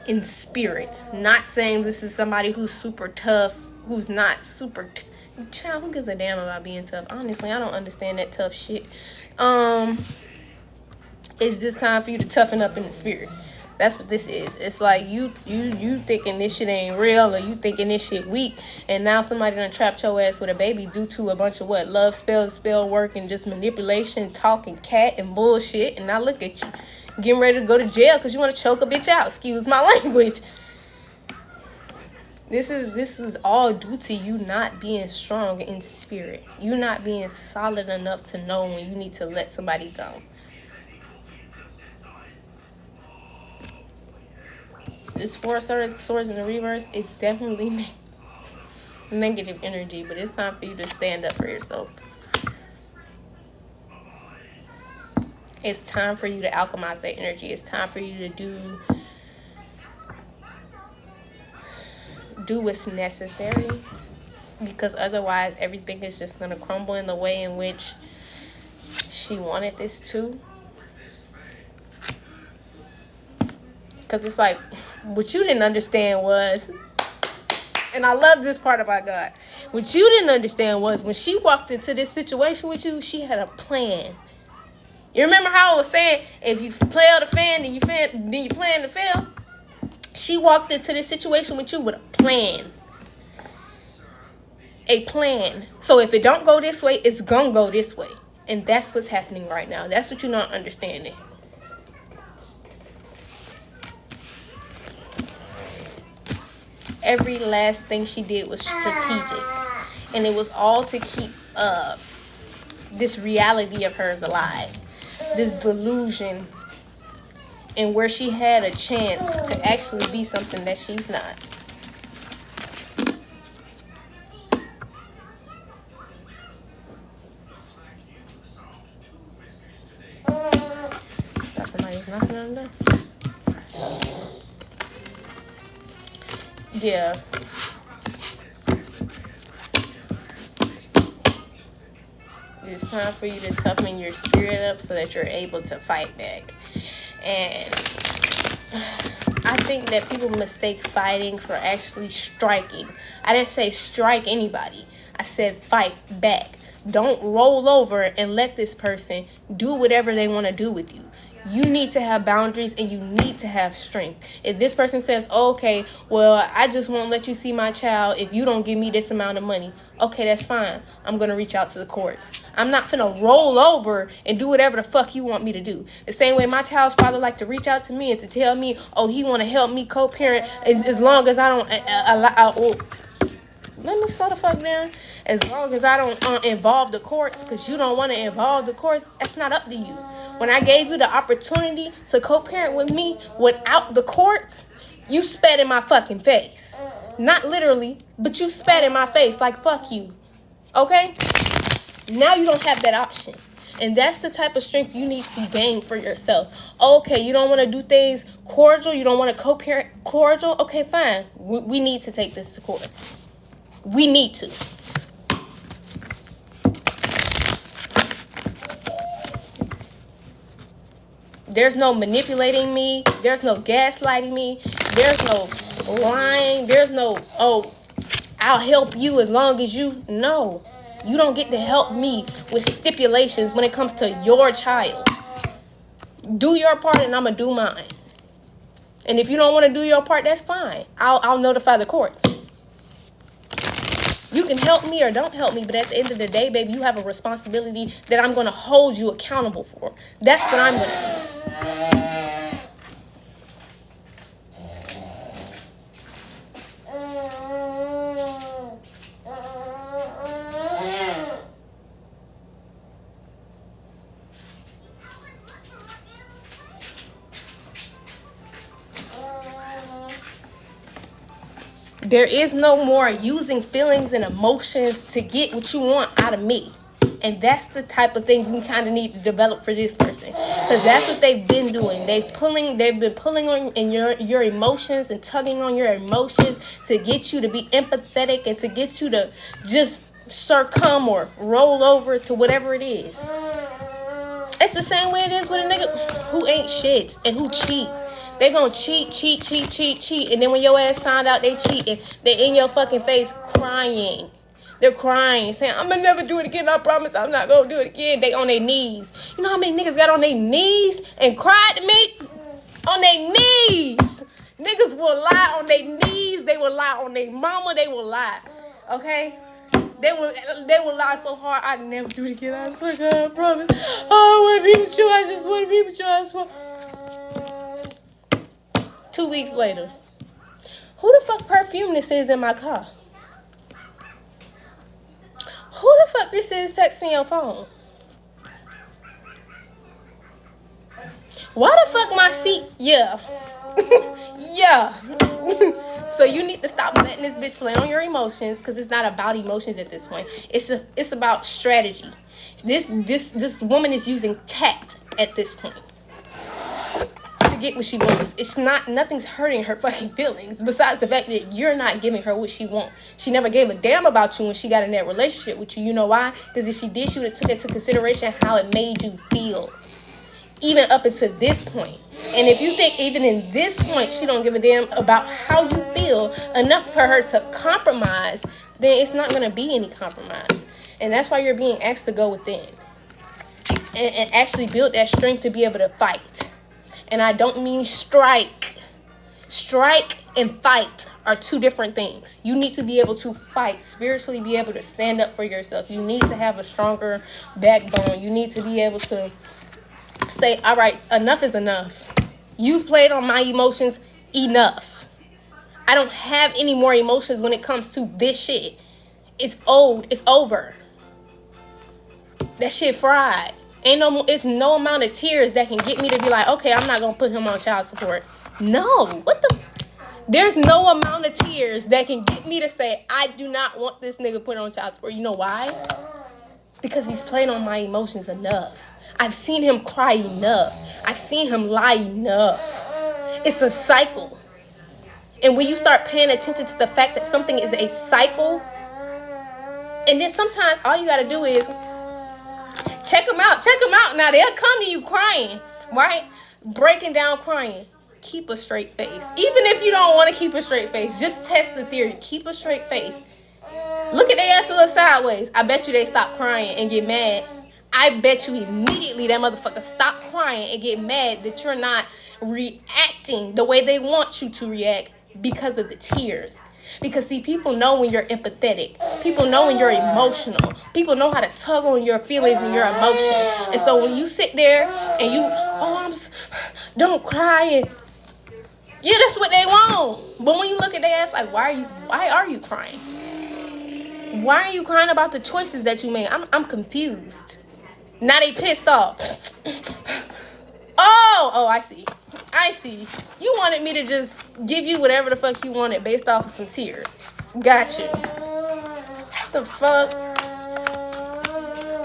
in spirit. Not saying this is somebody who's super tough, who's not super child, who gives a damn about being tough? Honestly, I don't understand that tough shit. It's just time for you to toughen up in the spirit. That's what this is. It's like you thinking this shit ain't real, or you thinking this shit weak, and now somebody done trapped your ass with a baby due to a bunch of what? Love spells, spell work, and just manipulation, talking cat and bullshit. And now look at you, getting ready to go to jail because you want to choke a bitch out. Excuse my language. This is all due to you not being strong in spirit. You not being solid enough to know when you need to let somebody go. This Four of Swords in the reverse is definitely negative energy, but it's time for you to stand up for yourself. It's time for you to alchemize that energy. It's time for you to do what's necessary, because otherwise everything is just going to crumble in the way in which she wanted this to. Because it's like, what you didn't understand was, and I love this part about God, what you didn't understand was when she walked into this situation with you, she had a plan. You remember how I was saying, if you play out the fan, then you plan to fail? She walked into this situation with you with a plan. A plan. So if it don't go this way, it's gonna go this way. And that's what's happening right now. That's what you're not understanding. Every last thing she did was strategic. And it was all to keep this reality of hers alive. This delusion. And where she had a chance to actually be something that she's not. Got somebody's knocking on the door. Yeah. It's time for you to toughen your spirit up so that you're able to fight back. And I think think that people mistake fighting for actually striking. I didn't say strike anybody. I said fight back. Don't roll over and let this person do whatever they want to do with you. You need to have boundaries and you need to have strength. If this person says, okay, well, I just won't let you see my child if you don't give me this amount of money. Okay, that's fine. I'm going to reach out to the courts. I'm not finna roll over and do whatever the fuck you want me to do. The same way my child's father like to reach out to me and to tell me, oh, he want to help me co-parent as long as I don't let me slow the fuck down. As long as I don't involve the courts, because you don't want to involve the courts, that's not up to you. When I gave you the opportunity to co-parent with me without the courts, you spat in my fucking face. Not literally, but you spat in my face like fuck you. Okay? Now you don't have that option. And that's the type of strength you need to gain for yourself. Okay, you don't want to do things cordial. You don't want to co-parent cordial. Okay, fine. We need to take this to court. We need to. There's no manipulating me. There's no gaslighting me. There's no lying. There's no, oh, I'll help you as long as you. No. You don't get to help me with stipulations when it comes to your child. Do your part and I'm going to do mine. And if you don't want to do your part, that's fine. I'll notify the courts. You can help me or don't help me, but at the end of the day, baby, you have a responsibility that I'm going to hold you accountable for. That's what I'm going to do. There is no more using feelings and emotions to get what you want out of me. And that's the type of thing you kind of need to develop for this person. Because that's what they've been doing. They've been pulling on in your emotions and tugging on your emotions to get you to be empathetic and to get you to just succumb or roll over to whatever it is. It's the same way it is with a nigga who ain't shit and who cheats. They gonna cheat. And then when your ass find out they cheating, they in your fucking face crying. They're crying, saying, I'm gonna never do it again. I promise I'm not gonna do it again. They on their knees. You know how many niggas got on their knees and cried to me? On their knees. Niggas will lie on their knees. They will lie on their mama. They will lie. Okay? They will lie so hard. I never do it again. I swear God, I promise. Oh, I want to be with you. I just want to be with you. I swear. 2 weeks later, who the fuck perfume this is in my car? Who the fuck this is texting your phone? Why the fuck my seat? Yeah. Yeah. So you need to stop letting this bitch play on your emotions, because it's not about emotions at this point. It's about strategy. This woman is using tact at this point to get what she wants. It's not, nothing's hurting her fucking feelings besides the fact that you're not giving her what she wants. She never gave a damn about you when she got in that relationship with you. You know why? Because if she did, she would have took into consideration how it made you feel, even up until this point. And if you think even in this point she don't give a damn about how you feel enough for her to compromise, then it's not going to be any compromise. And that's why you're being asked to go within and actually build that strength to be able to fight. And I don't mean strike. Strike and fight are two different things. You need to be able to fight, spiritually be able to stand up for yourself. You need to have a stronger backbone. You need to be able to say, all right, enough is enough. You've played on my emotions enough. I don't have any more emotions when it comes to this shit. It's old. It's over. That shit fried. It's no amount of tears that can get me to be like, okay, I'm not going to put him on child support. No. What the? There's no amount of tears that can get me to say, I do not want this nigga put on child support. You know why? Because he's played on my emotions enough. I've seen him cry enough. I've seen him lie enough. It's a cycle. And when you start paying attention to the fact that something is a cycle, and then sometimes all you got to do is check them out. Check them out. Now, they'll come to you crying, right? Breaking down crying. keep a straight face. Even if you don't want to keep a straight face, just test the theory. Keep a straight face. Look at their ass a little sideways. I bet you they stop crying and get mad. I bet you immediately that motherfucker stop crying and get mad that you're not reacting the way they want you to react because of the tears. Because see, people know when you're empathetic. People know when you're emotional. People know how to tug on your feelings and your emotion. And so when you sit there and you, don't cry, and yeah, that's what they want. But when you look at their ass like, why are you crying? Why are you crying about the choices that you made? I'm confused. Now they pissed off. Oh, I see. You wanted me to just give you whatever the fuck you wanted based off of some tears. Got you. The fuck?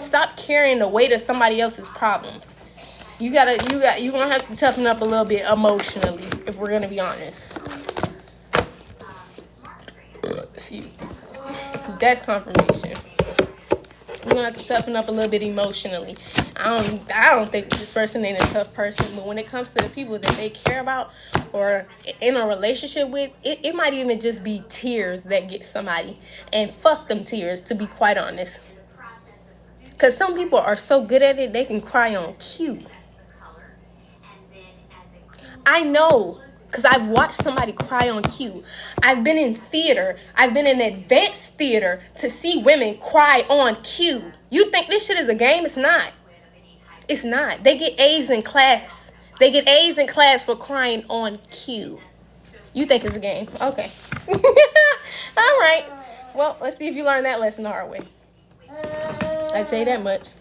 Stop carrying the weight of somebody else's problems. You gonna have to toughen up a little bit emotionally, if we're gonna be honest. See, that's confirmation. You're gonna have to toughen up a little bit emotionally. I don't think this person ain't a tough person, but when it comes to the people that they care about or in a relationship with, it might even just be tears that get somebody. And fuck them tears, to be quite honest. Because some people are so good at it, they can cry on cue. I know, because I've watched somebody cry on cue. I've been in theater. I've been in advanced theater to see women cry on cue. You think this shit is a game? It's not. It's not. They get A's in class. They get A's in class for crying on cue. You think it's a game? Okay. All right. Well, let's see if you learned that lesson the hard way. I'd say that much.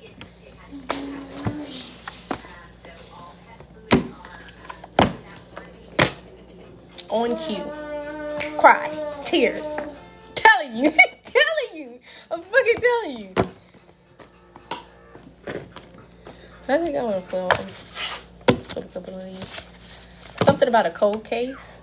On cue. Cry. Tears. Telling you. I'm fucking telling you. I think I want to put a couple of these. Something about a cold case.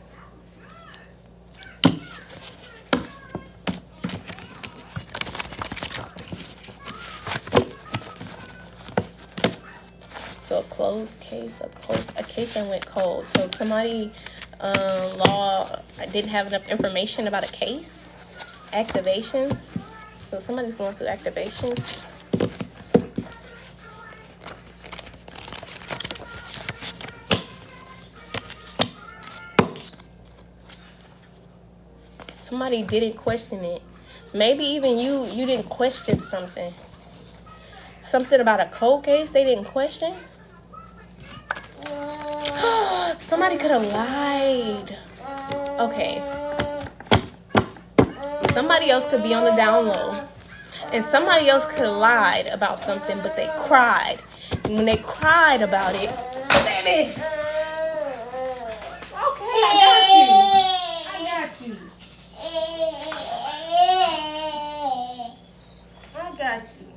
So a closed case, a case that went cold. So somebody law didn't have enough information about a case. Activations. So somebody's going through activations. Somebody didn't question it. Maybe even you didn't question something. Something about a cold case they didn't question. Somebody could have lied. Okay. Somebody else could be on the down low. And somebody else could have lied about something, but they cried. And when they cried about it, baby. Okay, I got you. I got you.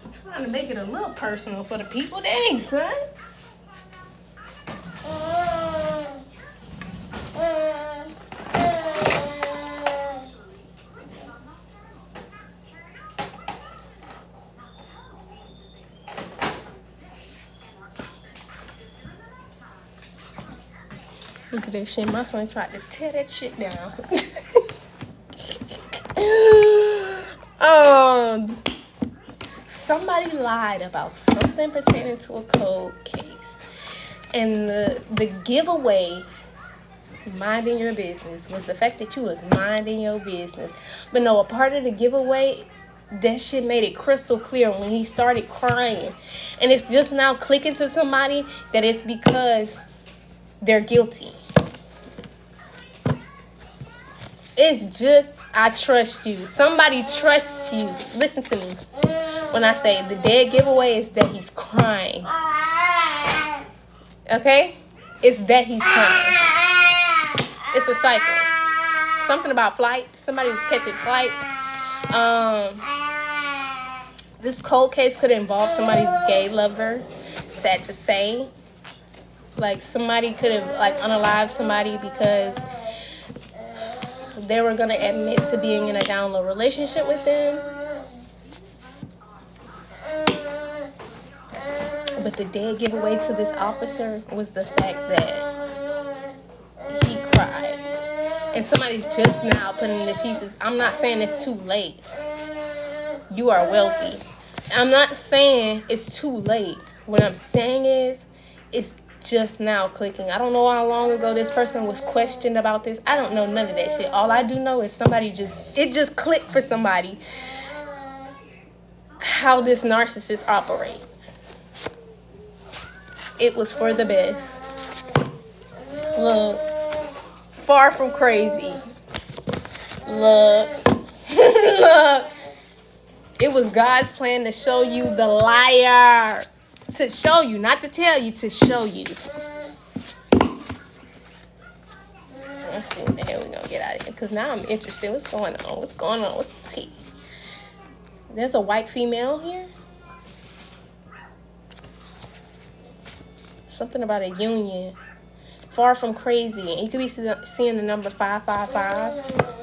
I'm trying to make it a little personal for the people. Dang, son. Look at that shit. My son tried to tear that shit down. Somebody lied about something pertaining to a cold case. And the giveaway, minding your business, was the fact that you was minding your business. But no, a part of the giveaway, that shit made it crystal clear when he started crying. And it's just now clicking to somebody that it's because they're guilty. It's just, I trust you. Somebody trusts you. Listen to me. When I say the dead giveaway is that he's crying. Okay? It's that he's crying. It's a cycle. Something about flights. Somebody was catching flights. This cold case could involve somebody's gay lover. Sad to say. Like somebody could have unalived somebody because they were going to admit to being in a down low relationship with them. But the dead giveaway to this officer was the fact that he cried. And somebody's just now putting the pieces. I'm not saying it's too late. You are wealthy. I'm not saying it's too late. What I'm saying is, it's just now clicking. I don't know how long ago this person was questioned about this. I don't know none of that shit. All I do know is it just clicked for somebody how this narcissist operates. It was for the best. Look, far from crazy. Look, look. It was God's plan to show you the liar. To show you, not to tell you, to show you. Let's see what the hell we're going to get out of here. Because now I'm interested. What's going on? What's going on? What's the tea? There's a white female here. Something about a union. Far from crazy. And you could be seeing the number 555.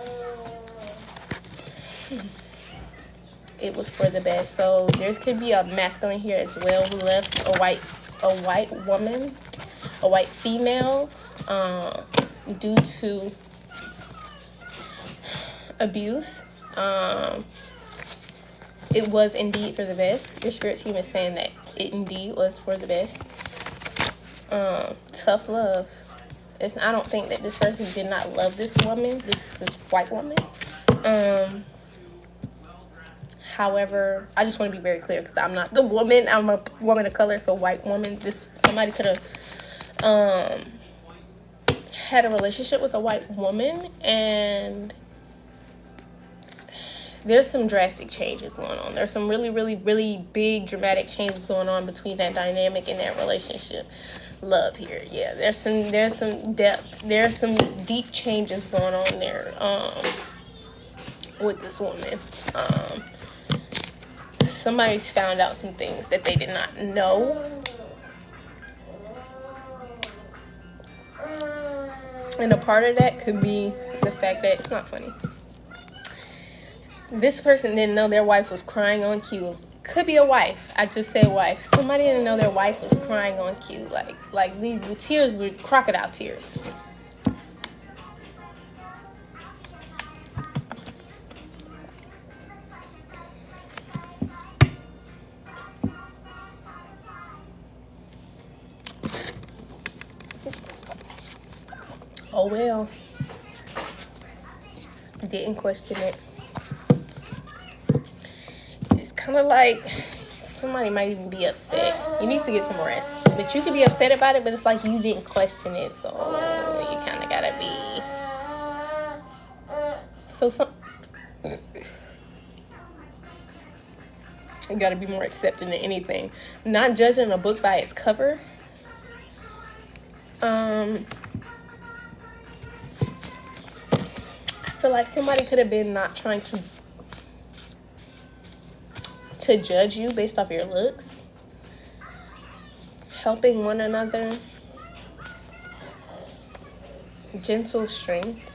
It was for the best. So there could be a masculine here as well who left a white woman, a white female, due to abuse. It was indeed for the best. Your spirit's human saying that it indeed was for the best. Tough love. I don't think that this person did not love this woman, this white woman. However, I just want to be very clear because I'm not the woman. I'm a woman of color, so white woman. Somebody could have had a relationship with a white woman, and there's some drastic changes going on. There's some really, really, really big dramatic changes going on between that dynamic and that relationship. Love here, yeah. There's some depth. There's some deep changes going on there with this woman. Somebody's found out some things that they did not know. And a part of that could be the fact that it's not funny. This person didn't know their wife was crying on cue. Could be a wife. I just said wife. Somebody didn't know their wife was crying on cue. Like the tears were crocodile tears. Oh well. Didn't question it. It's kind of like somebody might even be upset. You need to get some rest. But you could be upset about it, but it's like you didn't question it. So you kind of got to be... You got to be more accepting than anything. Not judging a book by its cover. I feel like somebody could have been not trying to judge you based off your looks. Helping one another. Gentle strength.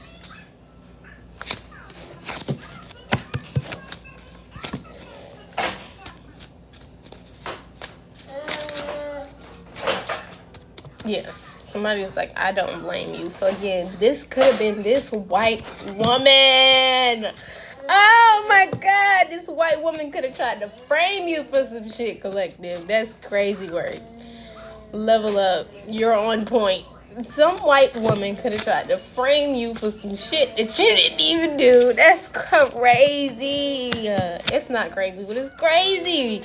Yeah. Somebody was like, I don't blame you. So again, this could have been this white woman. Oh my God. This white woman could have tried to frame you for some shit, collective. That's crazy work. Level up. You're on point. Some white woman could have tried to frame you for some shit that you didn't even do. That's crazy. It's not crazy, but it's crazy.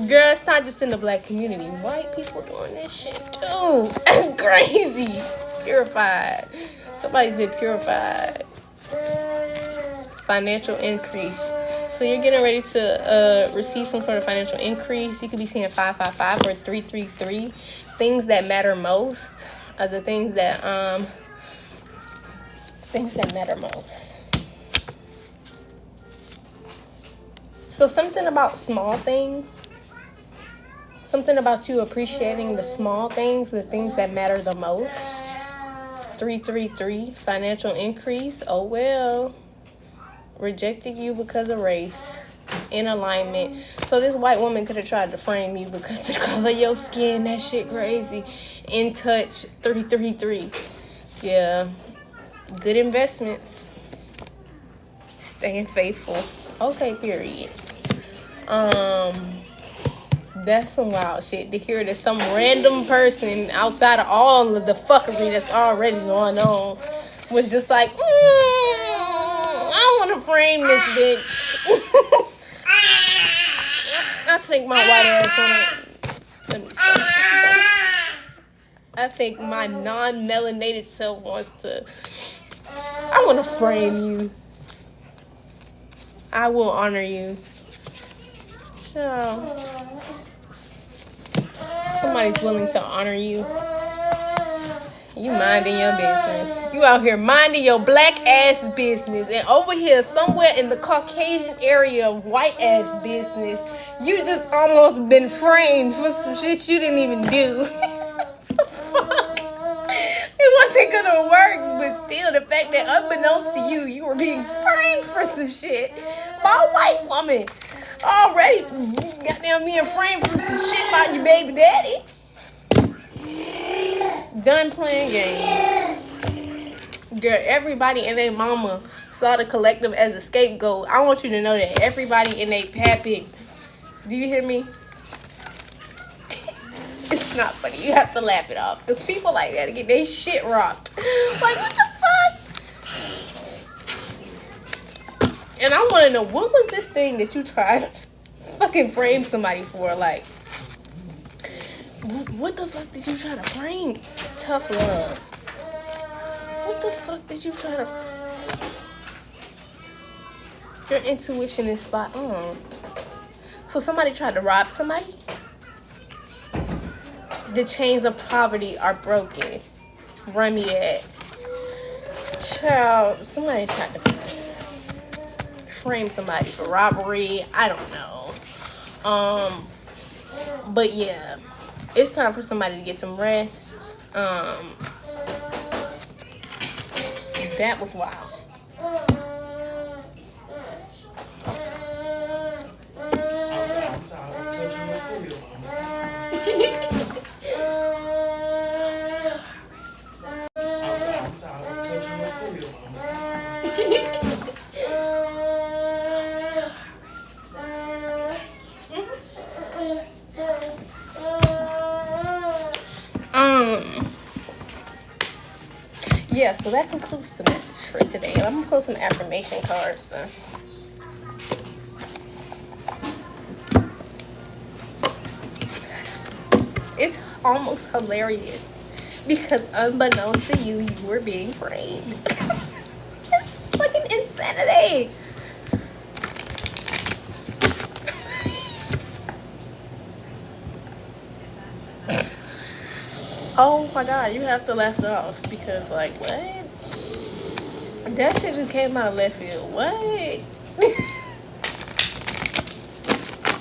Girl, it's not just in the black community. White people doing this shit too. That's crazy. Purified. Somebody's been purified. Financial increase. So you're getting ready to receive some sort of financial increase. You could be seeing 555 or 333. Things that matter most are the things that matter most. So something about small things. Something about you appreciating the small things, the things that matter the most. 333, financial increase. Oh, well. Rejecting you because of race. in alignment. So this white woman could have tried to frame you because the color of your skin, that shit crazy. In touch 333. Yeah. Good investments. Staying faithful. Okay, period. That's some wild shit to hear that some random person outside of all of the fuckery that's already going on was just like, I want to frame this bitch. I think my white ass wanna. Let me stop. I think my non-melanated self wants to. I want to frame you. I will honor you. So, somebody's willing to honor you. You minding your business. You out here minding your black ass business. And over here, somewhere in the Caucasian area of white ass business, you just almost been framed for some shit you didn't even do. It wasn't gonna work, but still, the fact that unbeknownst to you, you were being framed for some shit by a white woman. Already, goddamn being framed for some shit about your baby daddy. Done playing games. Girl, everybody and their mama saw the collective as a scapegoat. I want you to know that everybody in their pappy. Do you hear me? It's not funny. You have to laugh it off. Because people like that get their shit rocked. Like, what the fuck? And I want to know, what was this thing that you tried to fucking frame somebody for? Like, what the fuck did you try to frame? Tough love. What the fuck did you try to... Your intuition is spot on. So somebody tried to rob somebody? The chains of poverty are broken. Run me that. Child, somebody tried to frame somebody for robbery. I don't know. But yeah, it's time for somebody to get some rest. That was wild. Yeah, so that concludes the message for today. I'm gonna pull some affirmation cards though. It's almost hilarious because unbeknownst to you, you were being framed. It's fucking insanity. Oh my god, you have to laugh it off because, like, what? That shit just came out of left field. What?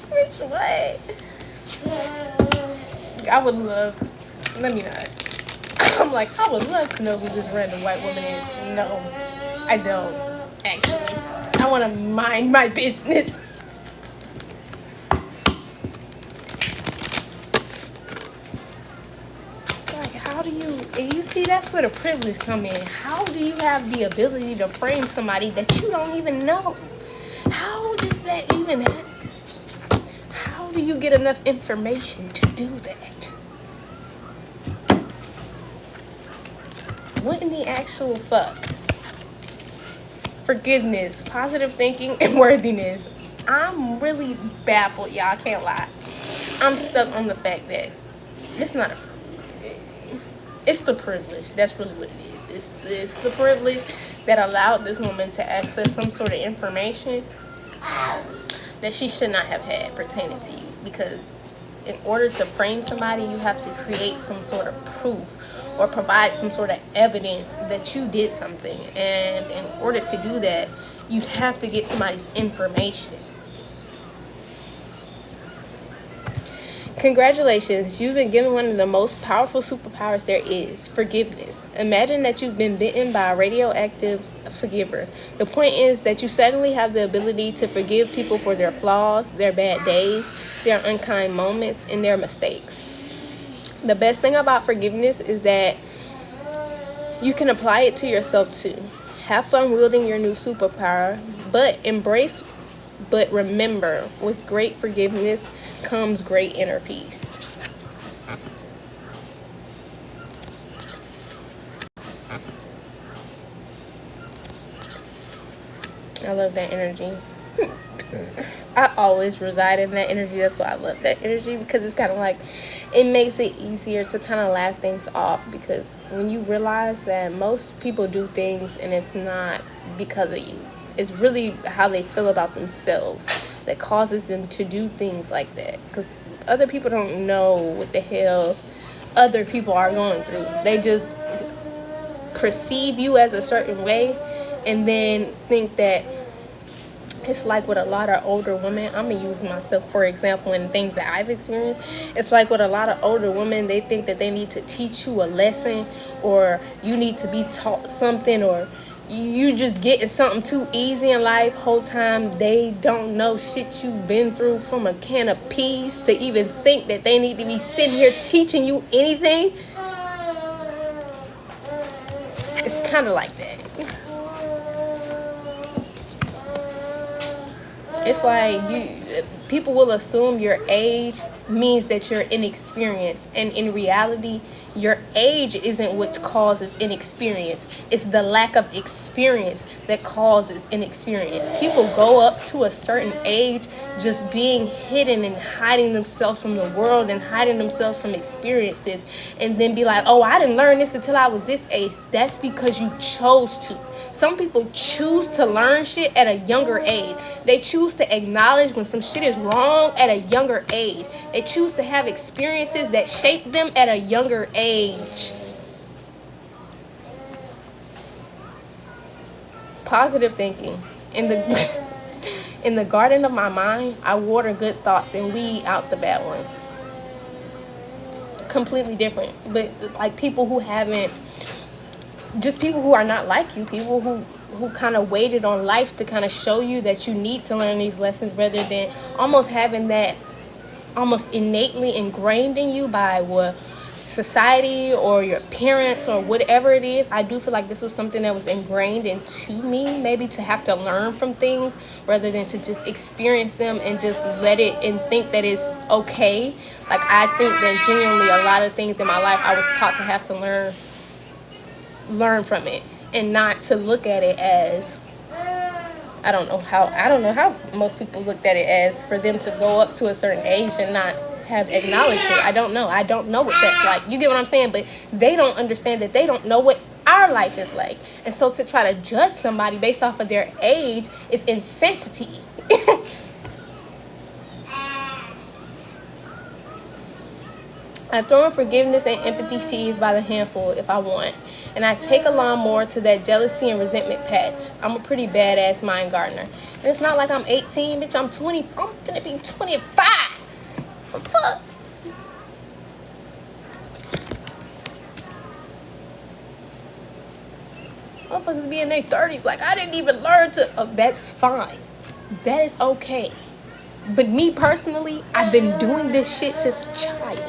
Bitch, what? I would love. Let me not. I'm like, I would love to know who this random white woman is. No, I don't. Actually, I want to mind my business. How do you, and you see, that's where the privilege come in. How do you have the ability to frame somebody that you don't even know? How does that even happen? How do you get enough information to do that? What in the actual fuck? Forgiveness, positive thinking, and worthiness. I'm really baffled, y'all. I can't lie. I'm stuck on the fact that it's not a... It's the privilege. That's really what it is. It's the privilege that allowed this woman to access some sort of information that she should not have had pertaining to you. Because in order to frame somebody, you have to create some sort of proof or provide some sort of evidence that you did something. And in order to do that, you'd have to get somebody's information. Congratulations, you've been given one of the most powerful superpowers there is, forgiveness. Imagine that you've been bitten by a radioactive forgiver. The point is that you suddenly have the ability to forgive people for their flaws, their bad days, their unkind moments, and their mistakes. The best thing about forgiveness is that you can apply it to yourself too. Have fun wielding your new superpower, but remember, with great forgiveness comes great inner peace. I love that energy. I always reside in that energy. That's why I love that energy, because it's kind of like, it makes it easier to kind of laugh things off, because when you realize that most people do things and it's not because of you, it's really how they feel about themselves that causes them to do things like that, because other people don't know what the hell other people are going through. They just perceive you as a certain way and then think that it's like with a lot of older women. I'm going to use myself for example in things that I've experienced. It's like with a lot of older women, they think that they need to teach you a lesson, or you need to be taught something, or you just getting something too easy in life. Whole time they don't know shit you've been through from a can of peas to even think that they need to be sitting here teaching you anything. It's kind of like that. It's like people will assume your age means that you're inexperienced, and in reality, your age isn't what causes inexperience. It's the lack of experience that causes inexperience. People go up to a certain age just being hidden and hiding themselves from the world and hiding themselves from experiences, and then be like, oh, I didn't learn this until I was this age. That's because you chose to. Some people choose to learn shit at a younger age. They choose to acknowledge when some shit is wrong at a younger age. They choose to have experiences that shape them at a younger age. Positive thinking. In the garden of my mind, I water good thoughts and weed out the bad ones. Completely different. But like people who haven't, just people who are not like you, people who kind of waited on life to kind of show you that you need to learn these lessons, rather than almost having that almost innately ingrained in you by what society or your parents or whatever it is. I do feel like this is something that was ingrained into me, maybe to have to learn from things rather than to just experience them and just let it and think that it's okay. Like I think that genuinely a lot of things in my life I was taught to have to learn from it, and not to look at it as, I don't know how most people looked at it as, for them to go up to a certain age and not have acknowledged it. I don't know what that's like. You get what I'm saying? But they don't understand that they don't know what our life is like. And so to try to judge somebody based off of their age is insanity. I throw in forgiveness and empathy seeds by the handful if I want. And I take a lawnmower to that jealousy and resentment patch. I'm a pretty badass mind gardener. And it's not like I'm 18, bitch. I'm 20. I'm gonna be 25. What the fuck? Motherfuckers be in their 30s like, I didn't even learn to. Oh, that's fine. That is okay. But me personally, I've been doing this shit since a child.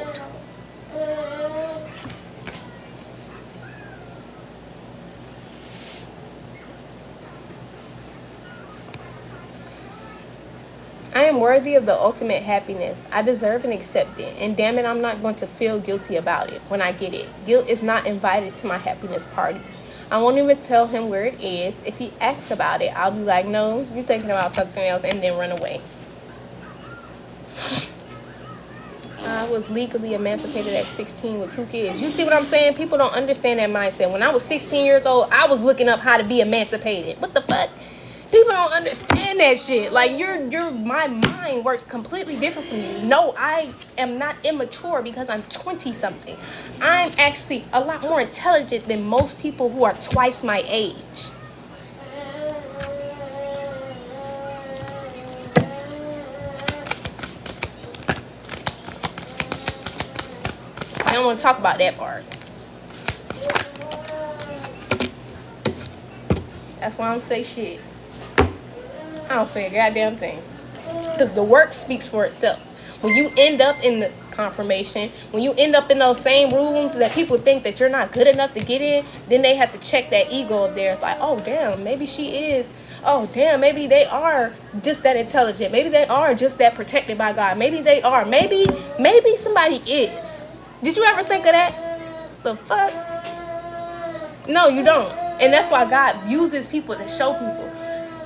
I am worthy of the ultimate happiness. I deserve and accept it. And damn it, I'm not going to feel guilty about it when I get it. Guilt is not invited to my happiness party. I won't even tell him where it is. If he asks about it, I'll be like, no, you're thinking about something else, and then run away. I was legally emancipated at 16 with 2 kids. You see what I'm saying? People don't understand that mindset. When I was 16 years old, I was looking up how to be emancipated. What the fuck? People don't understand that shit. Like, my mind works completely different from you. No, I am not immature because I'm 20-something. I'm actually a lot more intelligent than most people who are twice my age. I don't want to talk about that part. That's why I don't say shit. I don't say a goddamn thing. Because the work speaks for itself. When you end up in the confirmation, when you end up in those same rooms that people think that you're not good enough to get in, then they have to check that ego of theirs. Like, oh, damn, maybe she is. Oh, damn, maybe they are just that intelligent. Maybe they are just that protected by God. Maybe they are. Maybe somebody is. Did you ever think of that? The fuck? No, you don't. And that's why God uses people to show people.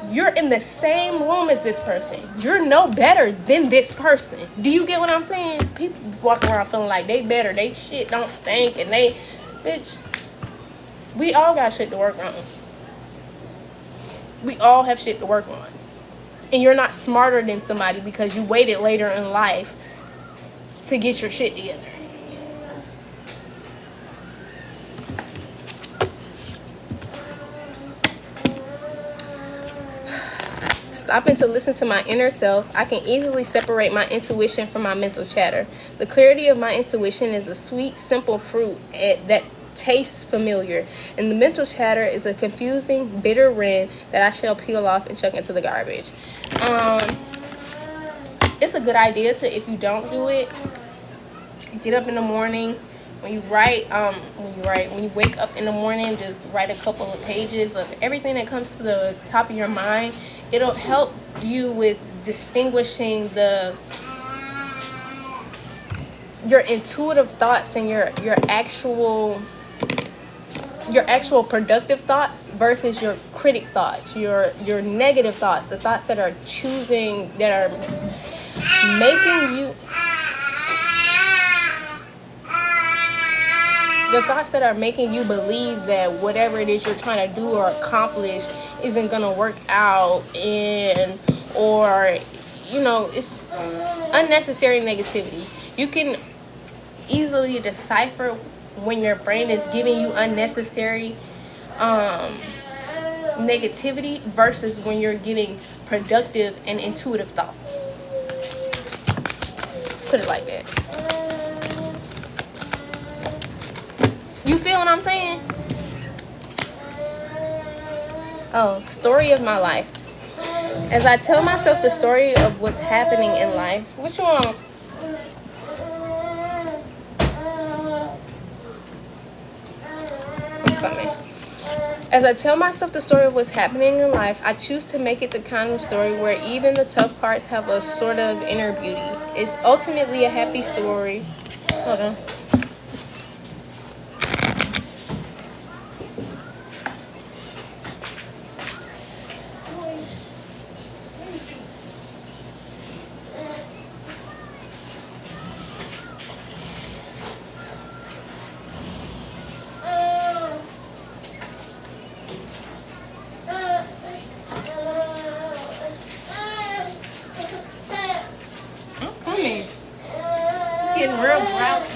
You're in the same room as this person. You're no better than this person. Do you get what I'm saying? People walk around feeling like they better. They shit don't stink. And they, bitch, we all got shit to work on. We all have shit to work on. And you're not smarter than somebody because you waited later in life to get your shit together. Stopping to listen to my inner self, I can easily separate my intuition from my mental chatter. The clarity of my intuition is a sweet, simple fruit that tastes familiar, and the mental chatter is a confusing, bitter rind that I shall peel off and chuck into the garbage. It's a good idea to, if you don't do it, get up in the morning. When you wake up in the morning, just write a couple of pages of everything that comes to the top of your mind. It'll help you with distinguishing your intuitive thoughts and your actual productive thoughts versus your critic thoughts, your negative thoughts, the thoughts that are making you. The thoughts that are making you believe that whatever it is you're trying to do or accomplish isn't going to work out, or it's unnecessary negativity. You can easily decipher when your brain is giving you unnecessary negativity versus when you're getting productive and intuitive thoughts. Put it like that. You feel what I'm saying? Oh, story of my life. As I tell myself the story of what's happening in life. What you want? I'm coming. As I tell myself the story of what's happening in life, I choose to make it the kind of story where even the tough parts have a sort of inner beauty. It's ultimately a happy story. Hold on. Getting real grouchy.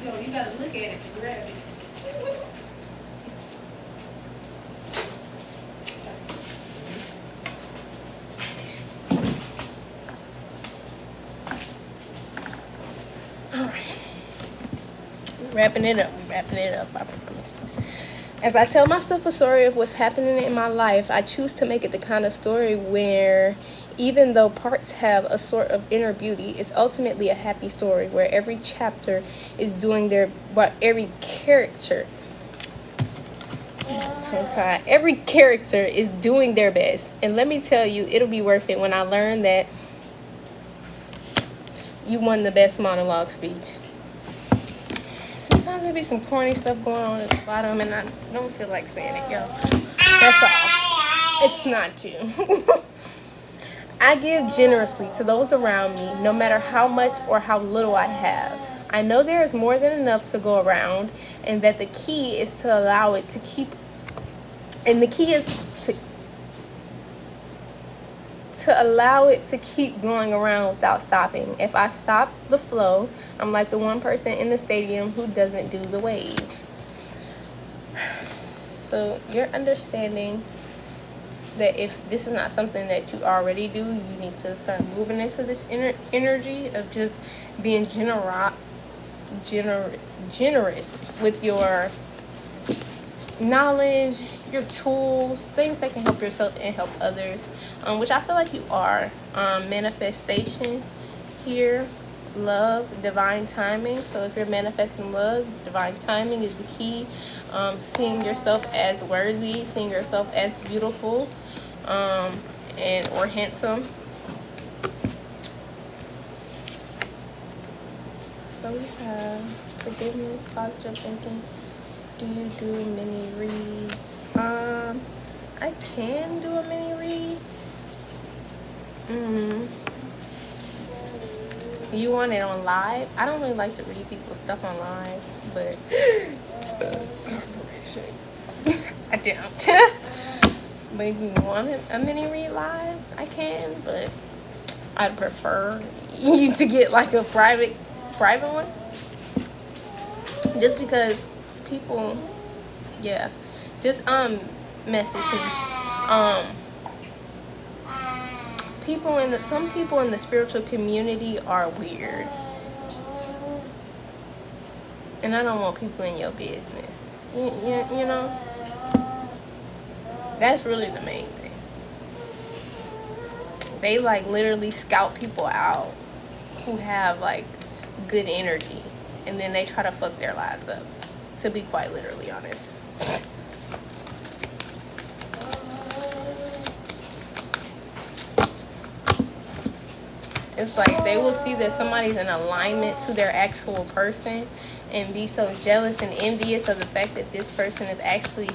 Yo, you gotta look at it to grab it. All right. Wrapping it up, I promise. As I tell myself a story of what's happening in my life, I choose to make it the kind of story where, even though parts have a sort of inner beauty, it's ultimately a happy story where every chapter is doing every character is doing their best. And let me tell you, it'll be worth it when I learn that you won the best monologue speech. Sometimes there be some corny stuff going on at the bottom, and I don't feel like saying it, yo. That's all. It's not you. I give generously to those around me, no matter how much or how little I have. I know there is more than enough to go around, and that the key is to allow it to keep. And the key is to allow it to keep going around without stopping. If I stop the flow, I'm like the one person in the stadium who doesn't do the wave. So you're understanding that if this is not something that you already do, you need to start moving into this energy of just being generous with your knowledge, your tools, things that can help yourself and help others, which I feel like you are. Manifestation here, love, divine timing. So if you're manifesting love, divine timing is the key. Seeing yourself as worthy, seeing yourself as beautiful, and or handsome. So we have forgiveness, positive thinking. Do you do mini reads? I can do a mini read. You want it on live? I don't really like to read people's stuff on live, but I don't. But if you want a mini read live, I can, but I'd prefer you to get like a private one, just because people, yeah, just message me. Some people in the spiritual community are weird, and I don't want people in your business. You know, that's really the main thing. They like literally scout people out who have like good energy, and then they try to fuck their lives up, to be quite literally honest. It's like they will see that somebody's in alignment to their actual person and be so jealous and envious of the fact that this person is actually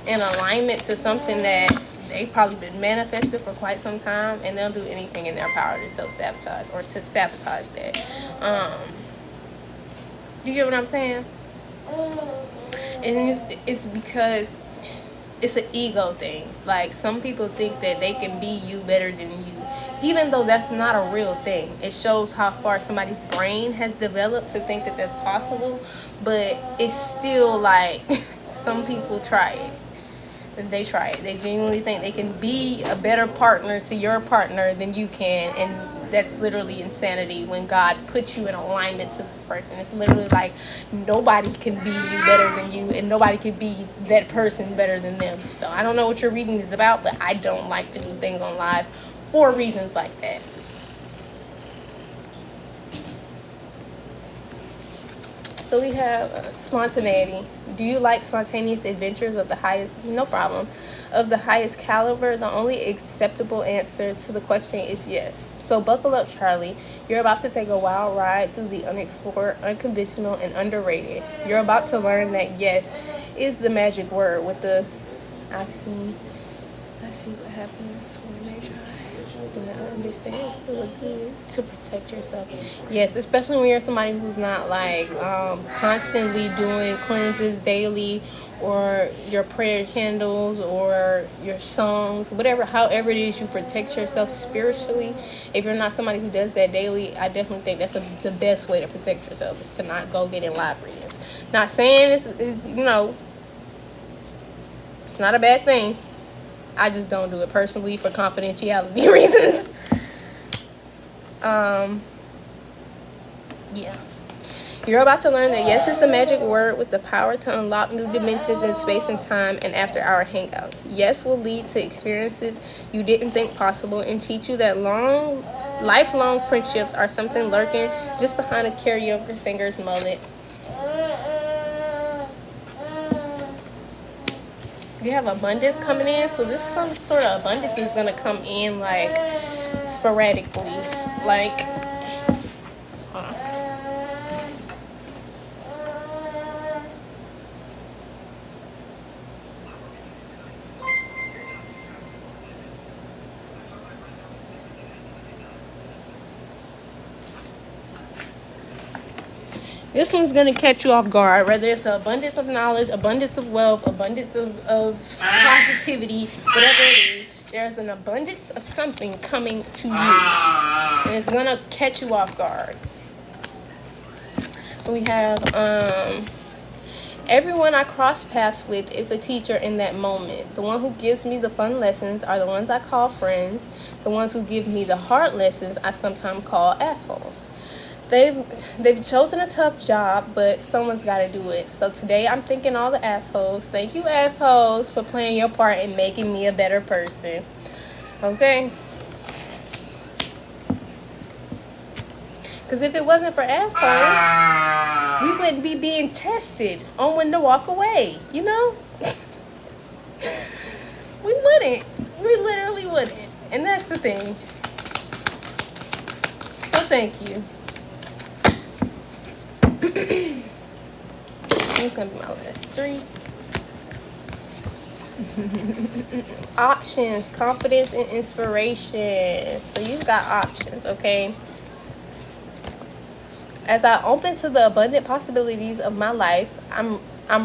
in alignment to something that they've probably been manifesting for quite some time, and they'll do anything in their power to self-sabotage or to sabotage that. You get what I'm saying? And it's because it's an ego thing. Like, some people think that they can be you better than you, even though that's not a real thing. It shows how far somebody's brain has developed to think that that's possible, but it's still like some people try it. They try it. They genuinely think they can be a better partner to your partner than you can, and that's literally insanity. When God puts you in alignment to this person, it's literally like nobody can be you better than you, and nobody can be that person better than them. So I don't know what your reading is about, but I don't like to do things on live for reasons like that. So we have spontaneity. Do you like spontaneous adventures of the highest? No problem. Of the highest caliber? The only acceptable answer to the question is yes. So buckle up, Charlie. You're about to take a wild ride through the unexplored, unconventional, and underrated. You're about to learn that yes is the magic word with the I see what happens when they try. But I understand it's still good to protect yourself. Yes, especially when you're somebody who's not like constantly doing cleanses daily, or your prayer candles, or your songs, however it is you protect yourself spiritually. If you're not somebody who does that daily, I definitely think that's the best way to protect yourself, is to not go get in live readings. Not saying it's it's not a bad thing. I just don't do it personally for confidentiality reasons. Yeah. You're about to learn that yes is the magic word with the power to unlock new dimensions in space and time and after-hour hangouts. Yes will lead to experiences you didn't think possible and teach you that lifelong friendships are something lurking just behind a karaoke singer's mullet. You have abundance coming in, so this some sort of abundance is gonna come in like sporadically. Like This one's gonna catch you off guard, whether it's an abundance of knowledge, abundance of wealth, abundance of positivity, whatever it is. There's an abundance of something coming to you, and it's gonna catch you off guard. So we have everyone I cross paths with is a teacher in that moment. The one who gives me the fun lessons are the ones I call friends. The ones who give me the hard lessons I sometimes call assholes. They've chosen a tough job, but someone's got to do it. So today I'm thanking all the assholes. Thank you, assholes, for playing your part in making me a better person. Okay? Because if it wasn't for assholes, we wouldn't be being tested on when to walk away. You know? We wouldn't. We literally wouldn't. And that's the thing. So thank you. It's gonna be my last 3. Options, confidence, and inspiration. So you've got options, okay? As I open to the abundant possibilities of my life, I'm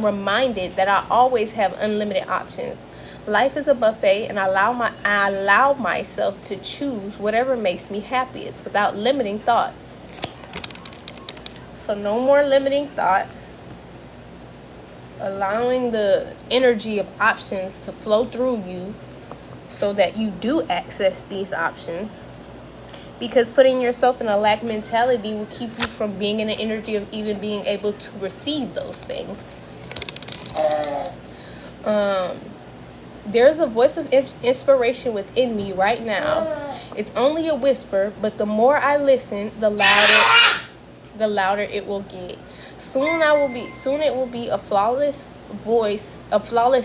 reminded that I always have unlimited options. Life is a buffet, and I allow myself to choose whatever makes me happiest without limiting thoughts. So no more limiting thoughts. Allowing the energy of options to flow through you so that you do access these options. Because putting yourself in a lack mentality will keep you from being in the energy of even being able to receive those things. There's a voice of inspiration within me right now. It's only a whisper, but the more I listen, the louder it will get. Soon it will be a flawless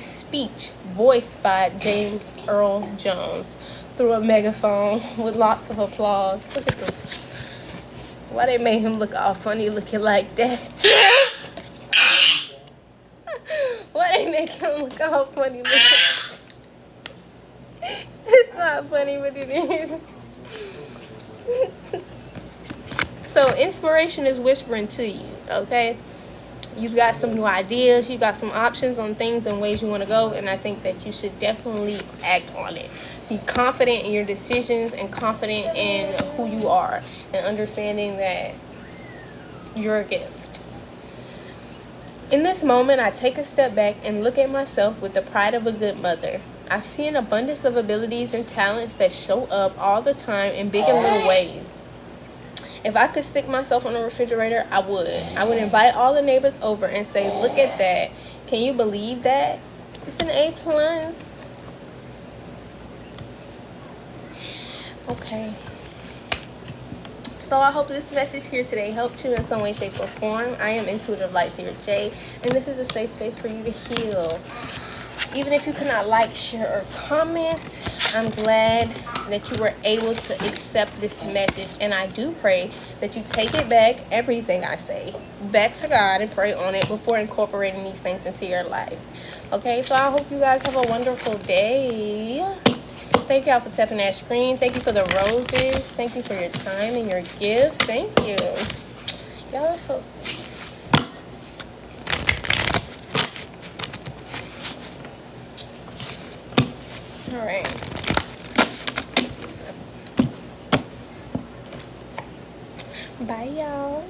speech voiced by James Earl Jones through a megaphone with lots of applause. Look at this. Why they made him look all funny looking like that? Why they make him look all funny looking? It's not funny, but it is. So inspiration is whispering to you, okay? You've got some new ideas, you've got some options on things and ways you want to go, and I think that you should definitely act on it. Be confident in your decisions and confident in who you are, and understanding that you're a gift. In this moment, I take a step back and look at myself with the pride of a good mother. I see an abundance of abilities and talents that show up all the time in big and little ways. If I could stick myself on a refrigerator, I would. I would invite all the neighbors over and say, look at that. Can you believe that? It's an A+. Okay. So I hope this message here today helped you in some way, shape, or form. I am Intuitive Lightseer J, and this is a safe space for you to heal. Even if you cannot like, share, or comment, I'm glad that you were able to accept this message. And I do pray that you take it back, everything I say, back to God and pray on it before incorporating these things into your life. Okay, so I hope you guys have a wonderful day. Thank y'all for tapping that screen. Thank you for the roses. Thank you for your time and your gifts. Thank you. Y'all are so sweet. All right. Bye, y'all.